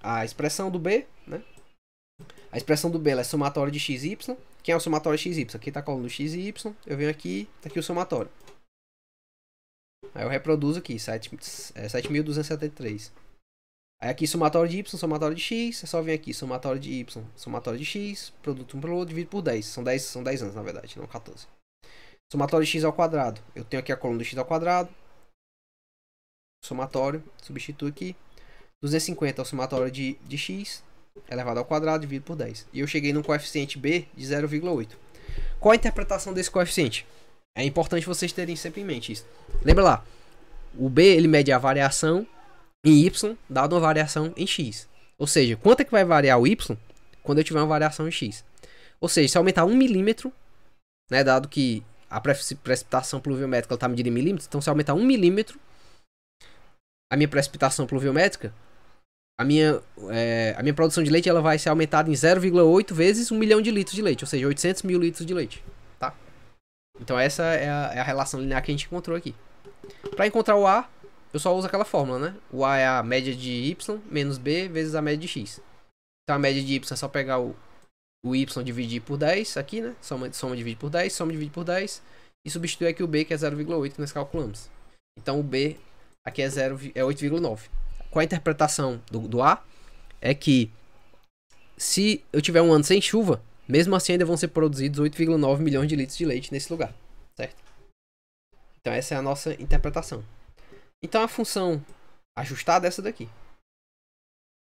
a expressão do B, né? A expressão do B ela é somatória de x e y. Quem é o somatório de x e y? Aqui está a coluna do x e y. Eu venho aqui, está aqui o somatório. Aí eu reproduzo aqui, 7.273. Aí aqui somatório de y, somatório de x. É só vir aqui, somatório de y, somatório de x. Produto um pelo outro, dividido por 10. São 10 anos, na verdade, não 14. Somatório de x ao quadrado. Eu tenho aqui a coluna do x ao quadrado. Somatório. Substituo aqui. 250 é o somatório de x elevado ao quadrado dividido por 10. E eu cheguei no coeficiente b de 0,8. Qual a interpretação desse coeficiente? É importante vocês terem sempre em mente isso. Lembra lá. O b ele mede a variação em y dado uma variação em x. Ou seja, quanto é que vai variar o y quando eu tiver uma variação em x? Ou seja, se aumentar 1 milímetro, né, dado que a precipitação pluviométrica está medida em milímetros, então se aumentar 1 milímetro, a minha precipitação pluviométrica, a minha produção de leite ela vai ser aumentada em 0,8 vezes 1 milhão de litros de leite, ou seja, 800 mil litros de leite. Tá? Então essa é a relação linear que a gente encontrou aqui. Para encontrar o A, eu só uso aquela fórmula, né? O A é a média de Y menos B vezes a média de X. Então a média de Y é só pegar o Y dividir por 10 aqui, né? Soma divide por 10, soma divide por 10. E substituir aqui o B, que é 0,8 que nós calculamos. Então o B aqui é 8,9. Qual a interpretação do A? É que se eu tiver um ano sem chuva, mesmo assim ainda vão ser produzidos 8,9 milhões de litros de leite nesse lugar. Certo? Então essa é a nossa interpretação. Então a função ajustada é essa daqui.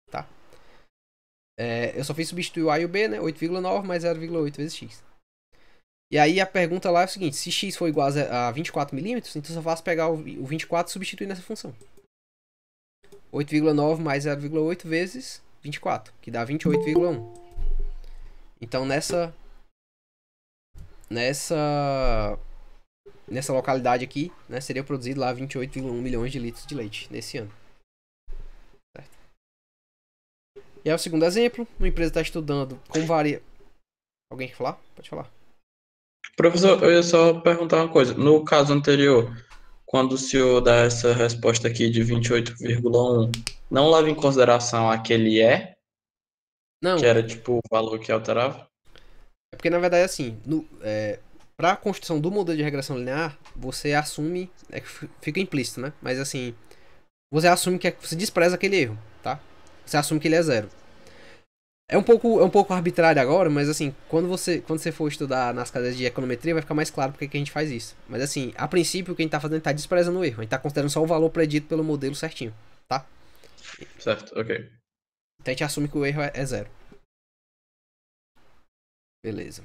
Tá? Eu só fiz substituir o A e o B, né? 8,9 mais 0,8 vezes x. E aí a pergunta lá é o seguinte: se x for igual a 24 milímetros, então eu só faço pegar o 24 e substituir nessa função. 8,9 mais 0,8 vezes 24, que dá 28,1. Então nessa localidade aqui, né, seria produzido lá 28,1 milhões de litros de leite nesse ano. Certo? E aí o segundo exemplo, uma empresa está estudando como varia... Alguém quer falar? Pode falar. Professor, eu ia só perguntar uma coisa. No caso anterior, quando o senhor dá essa resposta aqui de 28,1, não leva em consideração aquele E, Não, que era tipo o valor que alterava? é porque na verdade assim, para a construção do modelo de regressão linear, você assume, fica implícito, né? Mas assim, você assume que você despreza aquele erro, tá? Você assume que ele é zero. É um pouco arbitrário agora, mas assim, quando você for estudar nas cadeiras de econometria, vai ficar mais claro porque que a gente faz isso. Mas assim, a princípio, o que a gente tá fazendo é tá desprezando o erro. A gente tá considerando só o valor predito pelo modelo certinho, tá? Certo, ok. Então a gente assume que o erro é zero. Beleza.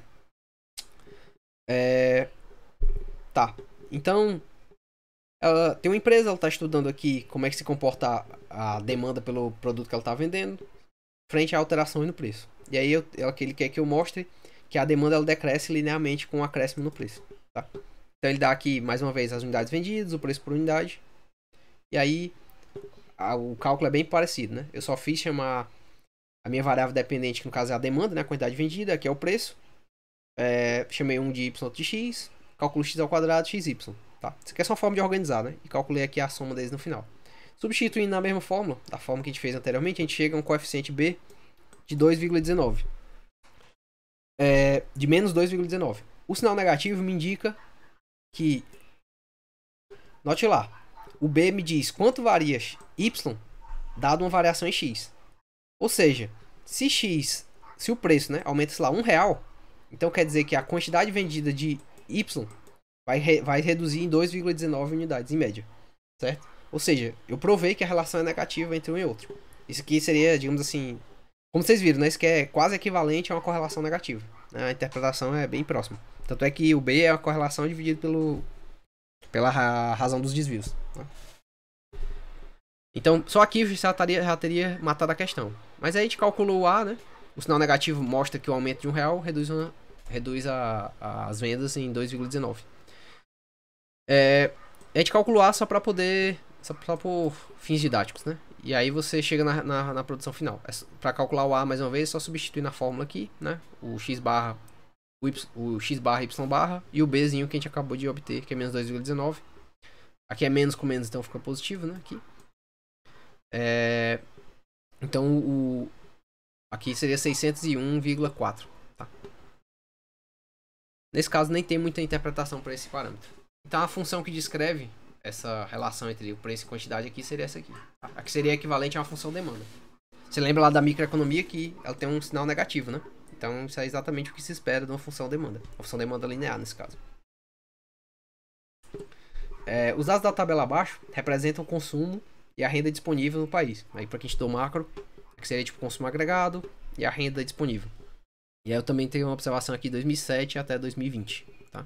Tá. Então, tem uma empresa, ela está estudando aqui como é que se comporta a demanda pelo produto que ela está vendendo frente à alteração no preço. E aí ele quer que eu mostre que a demanda ela decresce linearmente com o acréscimo no preço. Tá? Então ele dá aqui mais uma vez as unidades vendidas, o preço por unidade. E aí o cálculo é bem parecido, né? Eu só fiz chamar a minha variável dependente, que no caso é a demanda, né? A quantidade vendida, que é o preço. Chamei um de y de x, calculo x ao quadrado xy. Tá? Isso aqui é só uma forma de organizar, né? E calculei aqui a soma deles no final. Substituindo na mesma fórmula, da forma que a gente fez anteriormente, a gente chega a um coeficiente B de 2,19. De menos 2,19. O sinal negativo me indica que, note lá, o B me diz quanto varia Y dado uma variação em X. Ou seja, se o preço, né, aumenta, sei lá, R$1, então quer dizer que a quantidade vendida de Y vai reduzir em 2,19 unidades em média, certo? Ou seja, eu provei que a relação é negativa entre um e outro. Isso aqui seria, digamos assim, como vocês viram, né, isso aqui é quase equivalente a uma correlação negativa, né? A interpretação é bem próxima. Tanto é que o B é a correlação dividida pela razão dos desvios, né? Então, só aqui já teria matado a questão. Mas aí a gente calculou o A, né? O sinal negativo mostra que o aumento de R$1 reduz as vendas em 2,19. A gente calculou A só para poder... Só por fins didáticos, né? E aí você chega na produção final. Para calcular o A, mais uma vez, é só substituir na fórmula aqui, né? O X barra, o X barra, Y barra e o Bzinho que a gente acabou de obter, que é menos 2,19. Aqui é menos com menos, então fica positivo, né? Aqui. Então, aqui seria 601,4. Tá? Nesse caso, nem tem muita interpretação para esse parâmetro. Então, a função que descreve essa relação entre o preço e quantidade aqui seria essa aqui. Tá? Aqui seria equivalente a uma função demanda. Você lembra lá da microeconomia que ela tem um sinal negativo, né? Então, isso é exatamente o que se espera de uma função demanda. Uma função demanda linear, nesse caso. Os dados da tabela abaixo representam o consumo e a renda disponível no país. Aí para quem estudou macro, que seria tipo consumo agregado e a renda disponível. E aí eu também tenho uma observação aqui de 2007 até 2020, tá?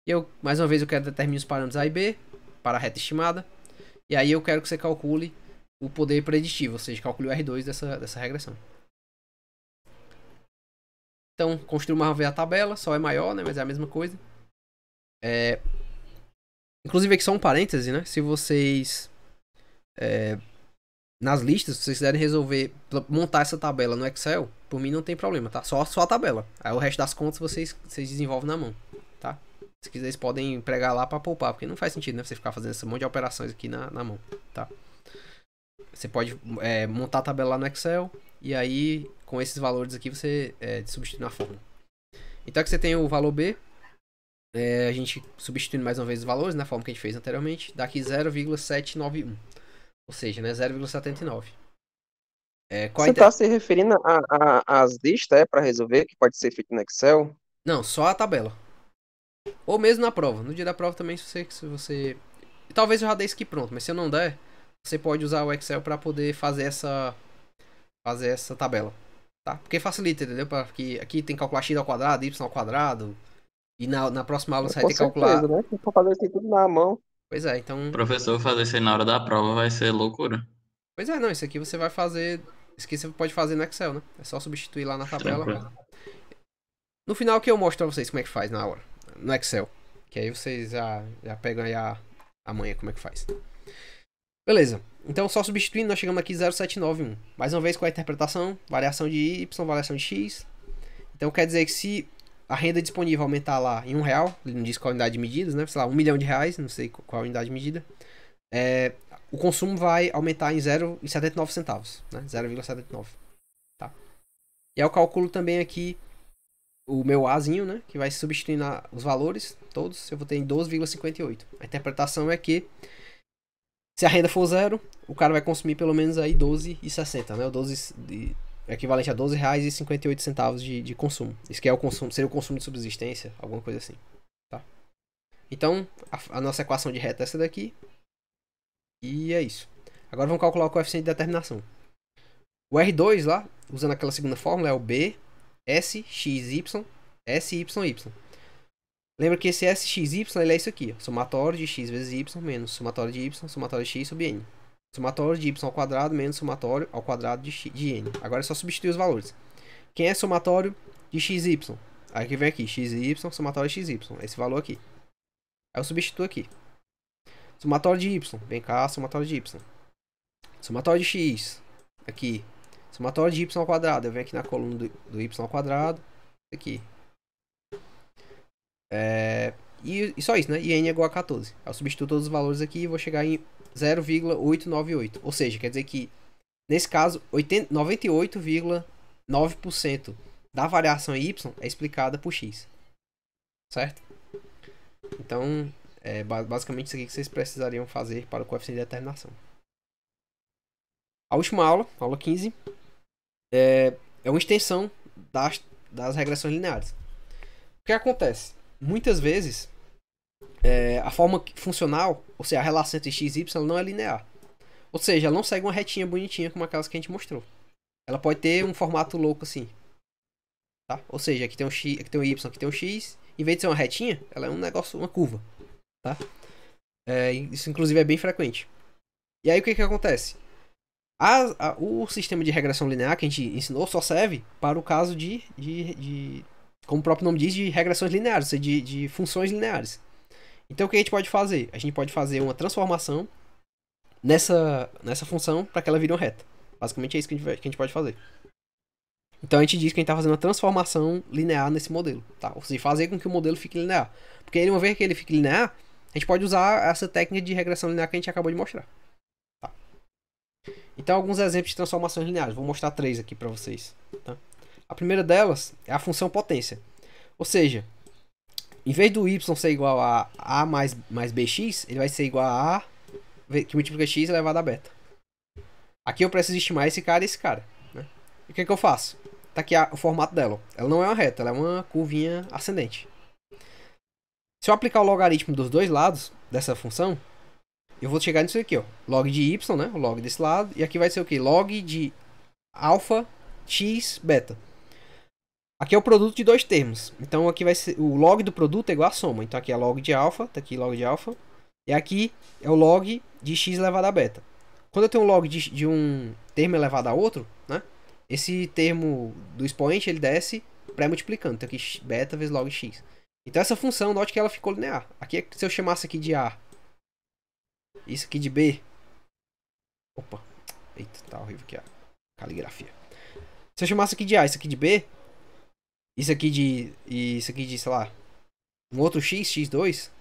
E eu, mais uma vez, eu quero determinar os parâmetros A e B para a reta estimada. E aí eu quero que você calcule o poder preditivo, ou seja, calcule o R2 dessa regressão. Então, construir uma vez a tabela, só é maior, né? Mas é a mesma coisa. Inclusive aqui só um parêntese, né? Se vocês... nas listas, se vocês quiserem resolver, montar essa tabela no Excel, por mim não tem problema, tá? Só a tabela. Aí o resto das contas vocês desenvolvem na mão, tá? Se quiserem, vocês podem empregar lá para poupar, porque não faz sentido, né? Você ficar fazendo esse monte de operações aqui na mão, tá? Você pode montar a tabela lá no Excel e aí com esses valores aqui você substitui na fórmula. Então aqui você tem o valor B, a gente substituindo mais uma vez os valores na forma que a gente fez anteriormente, dá aqui 0,791. Ou seja, né, 0,79. Você está se referindo às listas para resolver, que pode ser feito no Excel? Não, só a tabela. Ou mesmo na prova. No dia da prova também, se você... Talvez eu já dei isso aqui pronto, mas se eu não der, você pode usar o Excel para poder fazer essa tabela. Tá? Porque facilita, entendeu? Porque aqui tem que calcular x ao quadrado, y ao quadrado. E na próxima aula você vai ter que calcular... né? Se for fazer isso tudo na mão. Pois é, então... O professor fazer isso aí na hora da prova vai ser loucura. Pois é, não, isso aqui você vai fazer... Isso aqui você pode fazer no Excel, né? É só substituir lá na tabela. Tranquilo. No final que eu mostro pra vocês como é que faz na hora. No Excel. Que aí vocês já pegam aí amanhã como é que faz. Beleza. Então só substituindo, nós chegamos aqui 0,791. Mais uma vez com a interpretação, variação de Y, variação de X. Então quer dizer que se a renda disponível aumentar lá em R$1, ele não diz qual a unidade de medidas, né? Sei lá, R$1 milhão, não sei qual a unidade de medida. O consumo vai aumentar em 0,79 centavos, né? 0,79. Tá? E aí eu calculo também aqui o meu Azinho, né? Que vai substituindo os valores todos. Eu vou ter em 12,58. A interpretação é que se a renda for 0, o cara vai consumir pelo menos aí 12,60, né? O equivalente a R$12,58 de consumo. Isso que é o consumo, seria o consumo de subsistência, alguma coisa assim. Tá? Então, a nossa equação de reta é essa daqui. E é isso. Agora vamos calcular o coeficiente de determinação. O R2 lá, usando aquela segunda fórmula, é o B, S, X, Y, S, Y, Y. Lembra que esse S, X, Y, ele é isso aqui, ó. Somatório de X vezes Y, menos somatório de Y, somatório de X sobre N. Somatório de Y ao quadrado, menos somatório ao quadrado de N. Agora é só substituir os valores. Quem é somatório de X, Y? Aí que vem aqui, X, Y, somatório de X, Y. Esse valor aqui. Aí eu substituo aqui. Somatório de Y, vem cá, somatório de Y. Somatório de X, aqui. Somatório de Y ao quadrado, eu venho aqui na coluna do Y ao quadrado, aqui. e só isso, né? E n é igual a 14. Eu substituo todos os valores aqui e vou chegar em 0,898. Ou seja, quer dizer que, nesse caso, 98,9% da variação em y é explicada por x. Certo? Então, é basicamente isso aqui que vocês precisariam fazer para o coeficiente de determinação. A última aula, aula 15, é uma extensão das regressões lineares. O que acontece? Muitas vezes, a forma funcional, ou seja, a relação entre x e y não é linear. Ou seja, ela não segue uma retinha bonitinha como aquelas que a gente mostrou. Ela pode ter um formato louco assim. Tá? Ou seja, aqui tem um x, aqui tem um y, aqui tem um x. Em vez de ser uma retinha, ela é um negócio, uma curva. Tá? Isso inclusive é bem frequente. E aí o que acontece? O sistema de regressão linear que a gente ensinou só serve para o caso como o próprio nome diz, de regressões lineares, ou seja, de funções lineares. Então o que a gente pode fazer? A gente pode fazer uma transformação nessa função para que ela vire uma reta. Basicamente é isso que a gente pode fazer. Então a gente diz que a gente está fazendo uma transformação linear nesse modelo. Tá? Ou seja, fazer com que o modelo fique linear. Porque uma vez que ele fique linear, a gente pode usar essa técnica de regressão linear que a gente acabou de mostrar. Tá? Então alguns exemplos de transformações lineares. Vou mostrar 3 aqui para vocês. Tá? A primeira delas é a função potência. Ou seja, em vez do y ser igual a a mais bx, ele vai ser igual a que multiplica x elevado a beta. Aqui eu preciso estimar esse cara e esse cara. Né? E o que eu faço? Tá aqui o formato dela. Ela não é uma reta, ela é uma curvinha ascendente. Se eu aplicar o logaritmo dos dois lados dessa função, eu vou chegar nisso aqui, ó. Log de y, né? O log desse lado. E aqui vai ser o quê? Log de alfa x beta. Aqui é o produto de dois termos. Então aqui vai ser o log do produto é igual a soma. Então aqui é log de alfa, tá aqui log de alfa. E aqui é o log de x elevado a beta. Quando eu tenho um log de um termo elevado a outro, né? Esse termo do expoente ele desce pré-multiplicando. Então aqui beta vezes log x. Então essa função, note que ela ficou linear. Aqui se eu chamasse aqui de A, isso aqui de B. Opa, eita, tá horrível aqui a caligrafia. Se eu chamasse aqui de A, isso aqui de B, isso aqui de, sei lá, um outro x, x2.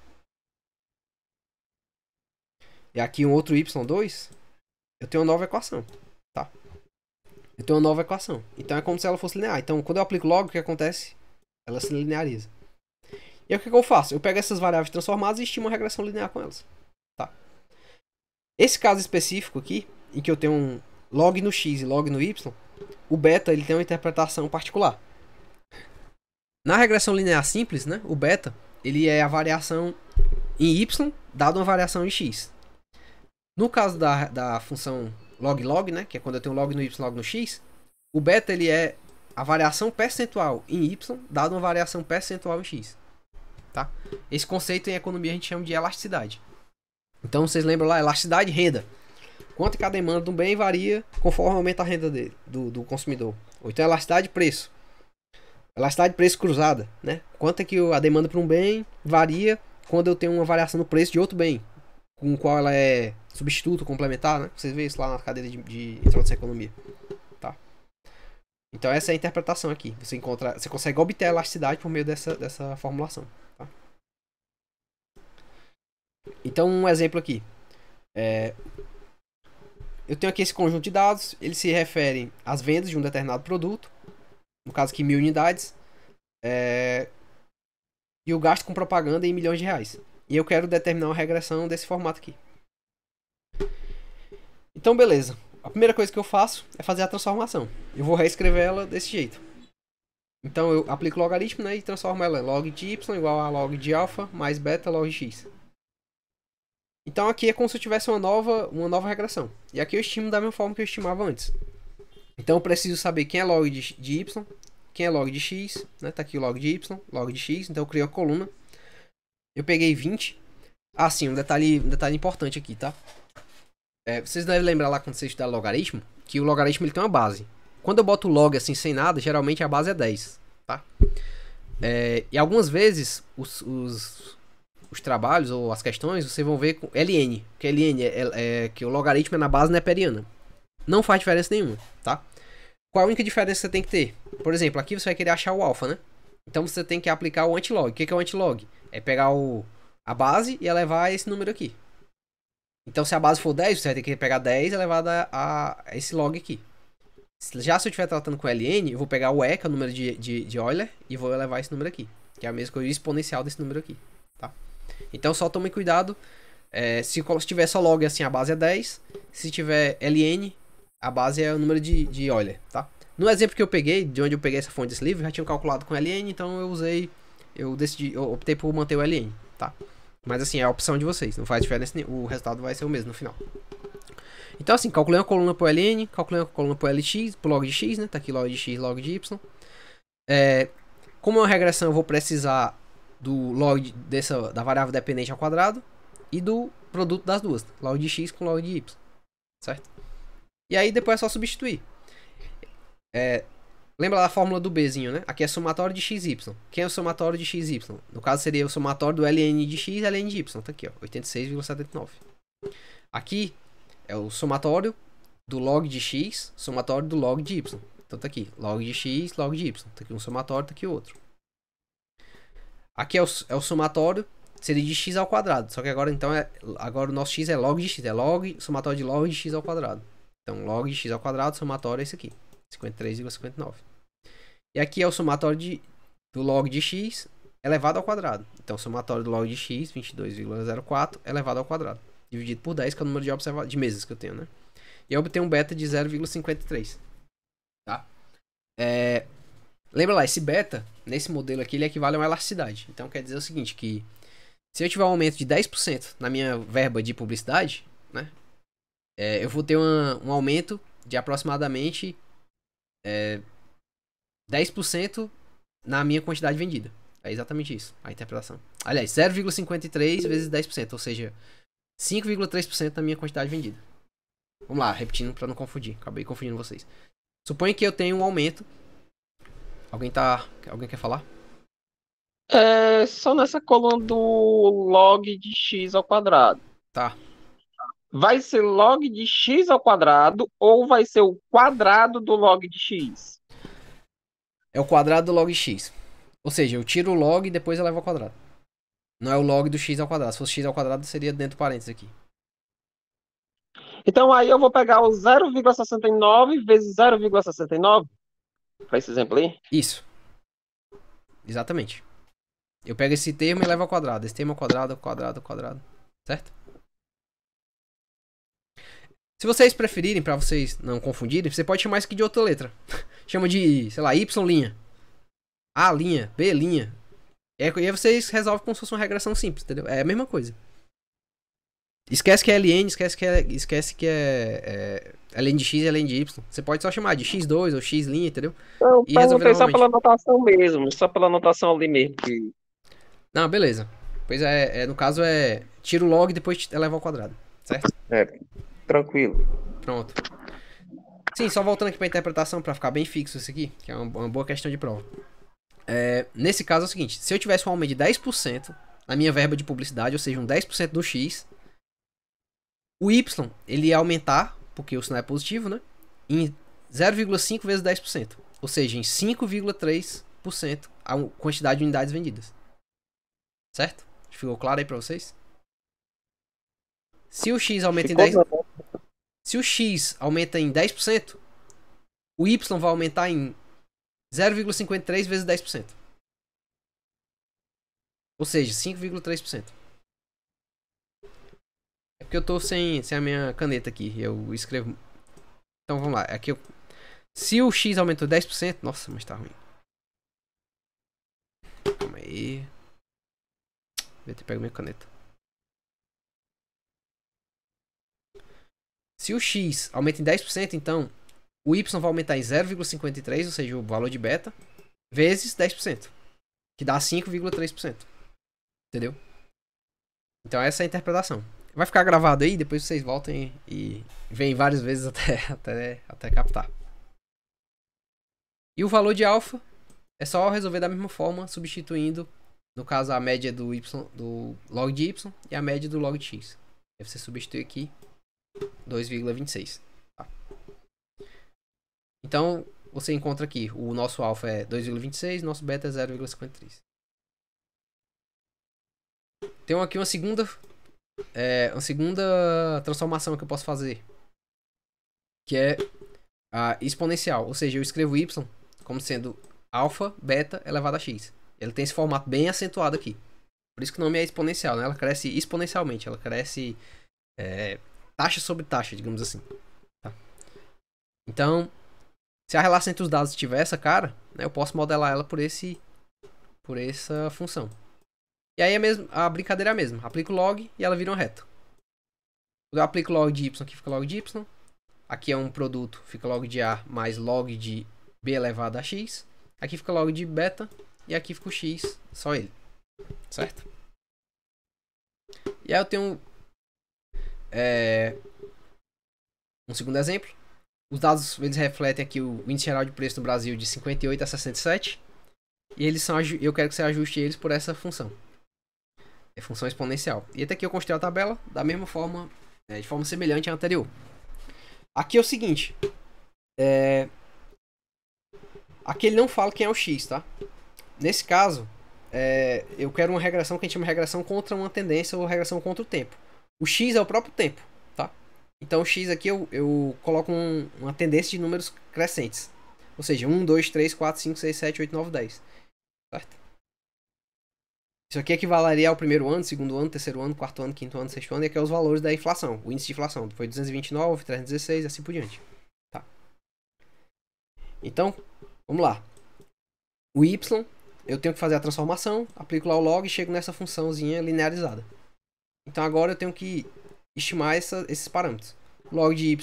E aqui um outro y2, eu tenho uma nova equação, tá? Eu tenho uma nova equação. Então é como se ela fosse linear. Então quando eu aplico log, o que acontece? Ela se lineariza. E aí o que eu faço? Eu pego essas variáveis transformadas e estimo uma regressão linear com elas. Tá? Esse caso específico aqui, em que eu tenho um log no x e log no y, o beta ele tem uma interpretação particular. Na regressão linear simples, né, o beta ele é a variação em y dada uma variação em x. No caso da função log-log, né, que é quando eu tenho log no y log no x, o beta ele é a variação percentual em y dada uma variação percentual em x. Tá? Esse conceito em economia a gente chama de elasticidade. Então vocês lembram lá, elasticidade e renda. Quanto que a demanda de um bem varia conforme aumenta a renda do consumidor. Ou então elasticidade de preço. Elasticidade de preço cruzada. Né? Quanto é que a demanda para um bem varia quando eu tenho uma variação no preço de outro bem. Com o qual ela é substituto, complementar. Né? Vocês veem isso lá na cadeira de introdução à economia. Tá? Então essa é a interpretação aqui. Você consegue obter a elasticidade por meio dessa formulação. Tá? Então um exemplo aqui. Eu tenho aqui esse conjunto de dados. Eles se referem às vendas de um determinado produto. No caso aqui 1000 unidades. E o gasto com propaganda em milhões de reais. E eu quero determinar uma regressão desse formato aqui. Então beleza. A primeira coisa que eu faço é fazer a transformação. Eu vou reescrever ela desse jeito. Então eu aplico o logaritmo, né, e transformo ela em log de y igual a log de alfa mais beta log de x. Então aqui é como se eu tivesse uma nova regressão. E aqui eu estimo da mesma forma que eu estimava antes. Então eu preciso saber quem é log de y, quem é log de x, né? Tá aqui o log de y, log de x, então eu criei uma coluna. Eu peguei 20. Ah, sim, um detalhe importante aqui, tá? Vocês devem lembrar lá quando vocês estudaram logaritmo, que o logaritmo ele tem uma base. Quando eu boto log assim sem nada, geralmente a base é 10, tá? E algumas vezes os trabalhos ou as questões vocês vão ver com ln, que ln que o logaritmo é na base neperiana. Não faz diferença nenhuma, tá? Qual a única diferença que você tem que ter? Por exemplo, aqui você vai querer achar o alfa, né? Então você tem que aplicar o antilog. O que é o antilog? é pegar a base e elevar esse número aqui. Então, se a base for 10, você vai ter que pegar 10 elevado a esse log aqui. Já se eu estiver tratando com LN, eu vou pegar o E, que é o número de Euler, e vou elevar esse número aqui. Que é a mesma coisa exponencial desse número aqui. Tá? Então, só tome cuidado. Se tiver só log assim, a base é 10. Se tiver LN, a base é o número de Euler. Tá? No exemplo que eu peguei, de onde eu peguei essa fonte desse livro, já tinha calculado com LN, então eu optei por manter o LN. Tá? Mas assim, é a opção de vocês. Não faz diferença, o resultado vai ser o mesmo no final. Então assim, calculei uma coluna pro LN, calculei uma coluna pro LX, pro log de X, né? Tá aqui log de X, log de Y. Como é uma regressão, eu vou precisar do log da variável dependente ao quadrado e do produto das duas, log de X com log de Y. Certo? E aí depois é só substituir. Lembra da fórmula do Bzinho, né? Aqui é somatório de XY. Quem é o somatório de XY? No caso seria o somatório do ln de X e ln de Y. Tá aqui, ó, 86,79. Aqui é o somatório do log de X, somatório do log de Y. Então tá aqui, log de X, log de Y. Tá aqui um somatório, tá aqui outro. Aqui é o somatório, seria de X ao quadrado. Só que agora então agora o nosso X é log de X. É somatório de log de X ao quadrado. Então log de X ao quadrado, somatório é esse aqui. 53,59. E aqui é o somatório do log de X elevado ao quadrado. Então, o somatório do log de X, 22,04, elevado ao quadrado. Dividido por 10, que é o número de meses que eu tenho, né? E eu obtenho um beta de 0,53. Tá? Lembra lá, esse beta, nesse modelo aqui, ele equivale a uma elasticidade. Então, quer dizer o seguinte, que se eu tiver um aumento de 10% na minha verba de publicidade, né? Eu vou ter um aumento de aproximadamente 10% na minha quantidade vendida. É exatamente isso, a interpretação. Aliás, 0,53 vezes 10%, ou seja, 5,3% na minha quantidade vendida. Vamos lá, repetindo para não confundir. Acabei confundindo vocês. Suponha que eu tenho um aumento. Alguém quer falar? Só nessa coluna do log de x ao quadrado. Tá. Vai ser log de x ao quadrado ou vai ser o quadrado do log de x? É o quadrado do log x. Ou seja, eu tiro o log e depois eu levo ao quadrado. Não é o log do x ao quadrado. Se fosse x ao quadrado, seria dentro do parênteses aqui. Então aí eu vou pegar o 0,69 vezes 0,69 para esse exemplo aí. Isso. Exatamente. Eu pego esse termo e levo ao quadrado. Esse termo ao quadrado, ao quadrado, ao quadrado. Certo? Se vocês preferirem, para vocês não confundirem, você pode chamar isso aqui de outra letra. Chama de, sei lá, Y', A', B'. E aí vocês resolvem como se fosse uma regressão simples, entendeu? É a mesma coisa. Esquece que é LN, esquece que é LN de X e LN de Y. Você pode só chamar de X2 ou X', entendeu? Eu E resolver perguntei só normalmente. pela notação mesmo, só pela notação ali mesmo. Não, beleza. Pois no caso tira o log e depois eleva ao quadrado, certo? Tranquilo. Pronto. Sim, só voltando aqui pra interpretação, pra ficar bem fixo isso aqui, que é uma boa questão de prova. Nesse caso é o seguinte, se eu tivesse um aumento de 10% na minha verba de publicidade, ou seja, um 10% do X, o Y, ele ia aumentar, porque o sinal é positivo, né? Em 0,5 vezes 10%. Ou seja, em 5,3% a quantidade de unidades vendidas. Certo? Ficou claro aí pra vocês? Se o X aumenta em 10%... Se o X aumenta em 10%, o Y vai aumentar em 0,53 vezes 10%. Ou seja, 5,3%. É porque eu tô sem a minha caneta aqui. Eu escrevo. Então vamos lá. Aqui se o X aumentou 10%. Nossa, mas tá ruim. Calma aí. Devia ter pego minha caneta. Se o X aumenta em 10%, então o Y vai aumentar em 0,53, ou seja, o valor de beta, vezes 10%, que dá 5,3%. Entendeu? Então essa é a interpretação. Vai ficar gravado aí, depois vocês voltem e veem várias vezes até captar. E o valor de alfa é só resolver da mesma forma, substituindo, no caso, a média do log de y e a média do log de x. Aí você substitui aqui 2,26. Tá? Então, você encontra aqui, o nosso alfa é 2,26, nosso beta é 0,53. Tem aqui uma segunda transformação que eu posso fazer, que é a exponencial, ou seja, eu escrevo y como sendo alfa, beta elevado a x. Ele tem esse formato bem acentuado aqui. Por isso que o nome é exponencial, né? Ela cresce exponencialmente, ela cresce taxa sobre taxa, digamos assim. Tá? Então, se a relação entre os dados tiver essa cara, né, eu posso modelar ela por essa função. E aí a brincadeira é a mesma. Aplico log e ela vira uma reta. Quando eu aplico log de y, aqui fica log de y. Aqui é um produto, fica log de A mais log de B elevado a x. Aqui fica log de beta e aqui fica o x, só ele. Certo? E aí eu tenho um segundo exemplo. Os dados eles refletem aqui o índice geral de preço no Brasil de 58 a 67. E eu quero que você ajuste eles por essa função. É função exponencial. E até aqui eu construí a tabela da mesma forma, de forma semelhante à anterior. Aqui é o seguinte. Aqui ele não fala quem é o x, tá? Nesse caso, eu quero uma regressão que a gente chama de regressão contra uma tendência ou regressão contra o tempo. O x é o próprio tempo, tá? Então o x aqui eu coloco uma tendência de números crescentes. Ou seja, 1, 2, 3, 4, 5, 6, 7, 8, 9, 10. Certo? Isso aqui equivaleria ao primeiro ano, segundo ano, terceiro ano, quarto ano, quinto ano, sexto ano, e aqui é os valores da inflação, o índice de inflação. Foi 229, 316 e assim por diante. Tá? Então, vamos lá. O y, eu tenho que fazer a transformação, aplico lá o log e chego nessa funçãozinha linearizada. Então agora eu tenho que estimar esses parâmetros. Log de y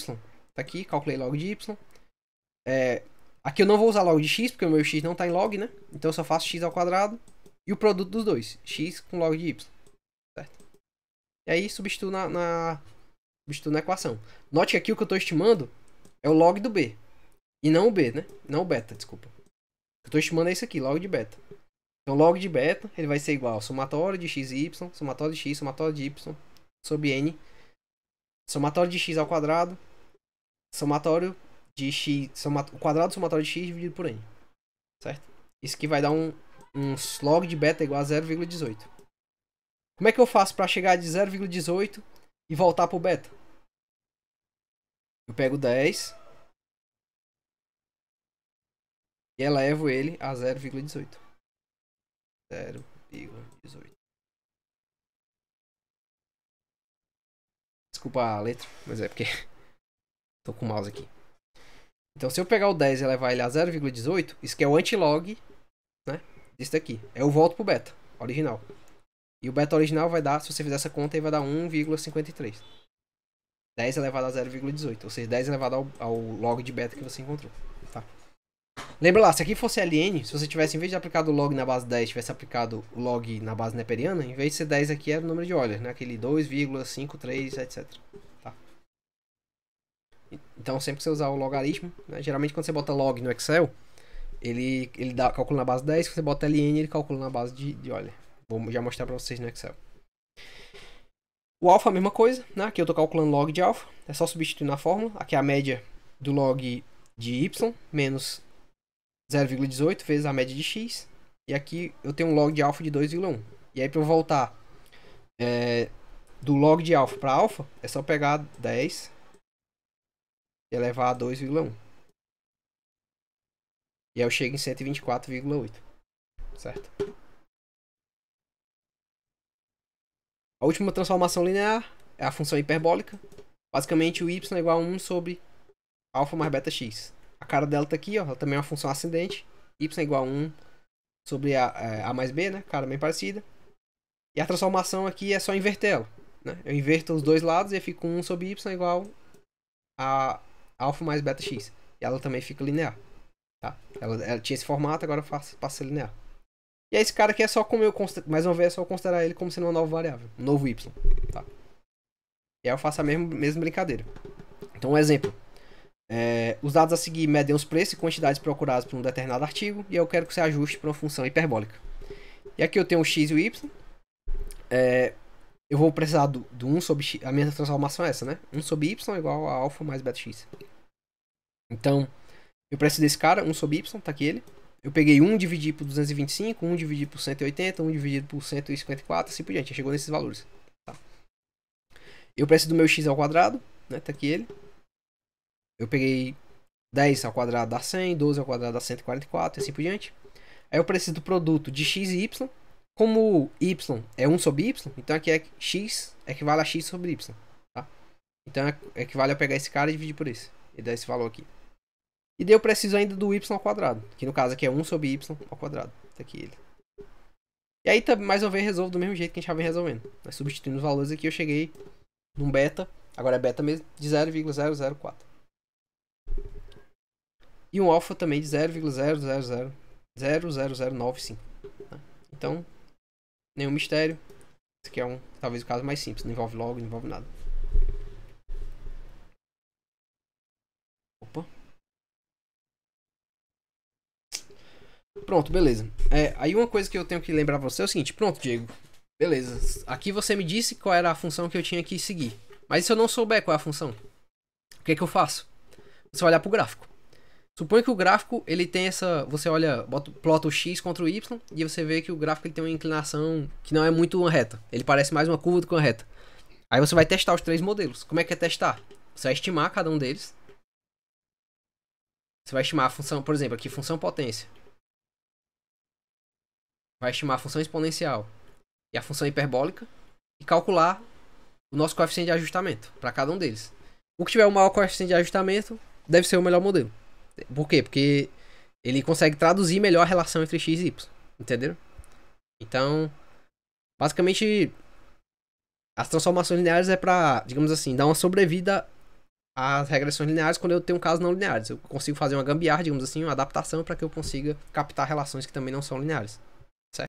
tá aqui, calculei log de y. Aqui eu não vou usar log de x, porque o meu x não está em log, né? Então eu só faço x ao quadrado e o produto dos dois, x com log de y. Certo? E aí substituo na equação. Note que aqui o que eu estou estimando é o log do b. E não o b, né? Não o beta, desculpa. O que eu estou estimando é isso aqui, log de beta. Então log de beta ele vai ser igual ao somatório de x e y, somatório de x, somatório de y, sobre n, somatório de x ao quadrado, somatório de x, o quadrado do somatório de x dividido por n. Certo? Isso aqui vai dar um log de beta igual a 0,18. Como é que eu faço para chegar de 0,18 e voltar pro beta? Eu pego 10 e elevo ele a 0,18. 0,18. Desculpa a letra, mas é porque tô com o mouse aqui. Então se eu pegar o 10 e elevar ele a 0,18, isso que é o antilog, né? Isso daqui. Eu volto pro beta original. E o beta original vai dar, se você fizer essa conta, aí vai dar 1,53. 10 elevado a 0,18. Ou seja, 10 elevado ao log de beta que você encontrou. Tá? Lembra lá, se aqui fosse LN, se você tivesse, em vez de aplicado o log na base 10, tivesse aplicado o log na base neperiana, em vez de ser 10 aqui, era o número de Euler, né? Aquele 2,53, etc. Tá? Então, sempre que você usar o logaritmo, né? Geralmente quando você bota log no Excel, ele calcula na base 10, se você bota LN, ele calcula na base de Euler. Vou já mostrar pra vocês no Excel. O alfa é a mesma coisa, né? Aqui eu tô calculando log de alfa, é só substituir na fórmula. Aqui é a média do log de y menos 0,18 vezes a média de x. E aqui eu tenho um log de alfa de 2,1. E aí para eu voltar do log de alfa para alfa, é só pegar 10 e elevar a 2,1. E aí eu chego em 124,8. Certo? A última transformação linear é a função hiperbólica. Basicamente o y é igual a 1 sobre alfa mais beta x. A cara dela tá aqui, ó, ela também é uma função ascendente. Y é igual a 1 sobre a mais b, né? Cara bem parecida. E a transformação aqui é só inverter ela, né? Eu inverto os dois lados e fico 1 sobre y igual a alfa mais beta x. E ela também fica linear. Tá? Ela tinha esse formato, agora passa a ser linear. E aí esse cara aqui é só como mais uma vez, é só considerar ele como sendo uma nova variável. Um novo y. Tá? E aí eu faço a mesma brincadeira. Então um exemplo. Os dados a seguir medem os preços e quantidades procuradas por um determinado artigo. E eu quero que você ajuste para uma função hiperbólica. E aqui eu tenho o x e o y. Eu vou precisar do 1 sobre x. A minha transformação é essa, né? 1 sobre y é igual a alfa mais beta x. Então, eu preciso desse cara, 1 sobre y, tá aqui ele. eu peguei 1 dividido por 225, 1 dividido por 180, 1 dividido por 154, assim por diante. Chegou nesses valores. Tá. Eu preciso do meu x ao quadrado, né? Tá aqui ele. Eu peguei 10 ao quadrado dá 100, 12 ao quadrado dá 144 e assim por diante. Aí eu preciso do produto de x e y. Como y é 1 sobre y, então aqui é x equivale a x sobre y. Tá? Então equivale a pegar esse cara e dividir por esse. E dar esse valor aqui. E daí eu preciso ainda do y ao quadrado. Que no caso aqui é 1 sobre y ao quadrado. Tá aqui ele. E aí, mais uma vez, resolvo do mesmo jeito que a gente já vem resolvendo. Nós substituindo os valores aqui, eu cheguei num beta. Agora é beta mesmo, de 0,004. E um alfa também de 0,0000095. Tá? Então, nenhum mistério. Esse aqui é talvez o caso mais simples. Não envolve log, não envolve nada. Opa. Pronto, beleza. Aí uma coisa que eu tenho que lembrar pra você é o seguinte. Pronto, Diego. Beleza. Aqui você me disse qual era a função que eu tinha que seguir. Mas se eu não souber qual é a função, o que é que eu faço? Você vai olhar pro gráfico. Suponha que o gráfico, ele tem essa... Você olha, plota o x contra o y e você vê que o gráfico ele tem uma inclinação que não é muito uma reta. Ele parece mais uma curva do que uma reta. Aí você vai testar os 3 modelos. Como é que é testar? Você vai estimar cada um deles. Você vai estimar a função, por exemplo, aqui, função potência. Vai estimar a função exponencial e a função hiperbólica e calcular o nosso coeficiente de ajustamento para cada um deles. O que tiver o maior coeficiente de ajustamento deve ser o melhor modelo. Por quê? Porque ele consegue traduzir melhor a relação entre x e y. Entenderam? Então, basicamente, as transformações lineares é para, digamos assim, dar uma sobrevida às regressões lineares quando eu tenho casos não lineares. Eu consigo fazer uma gambiarra, digamos assim, uma adaptação para que eu consiga captar relações que também não são lineares.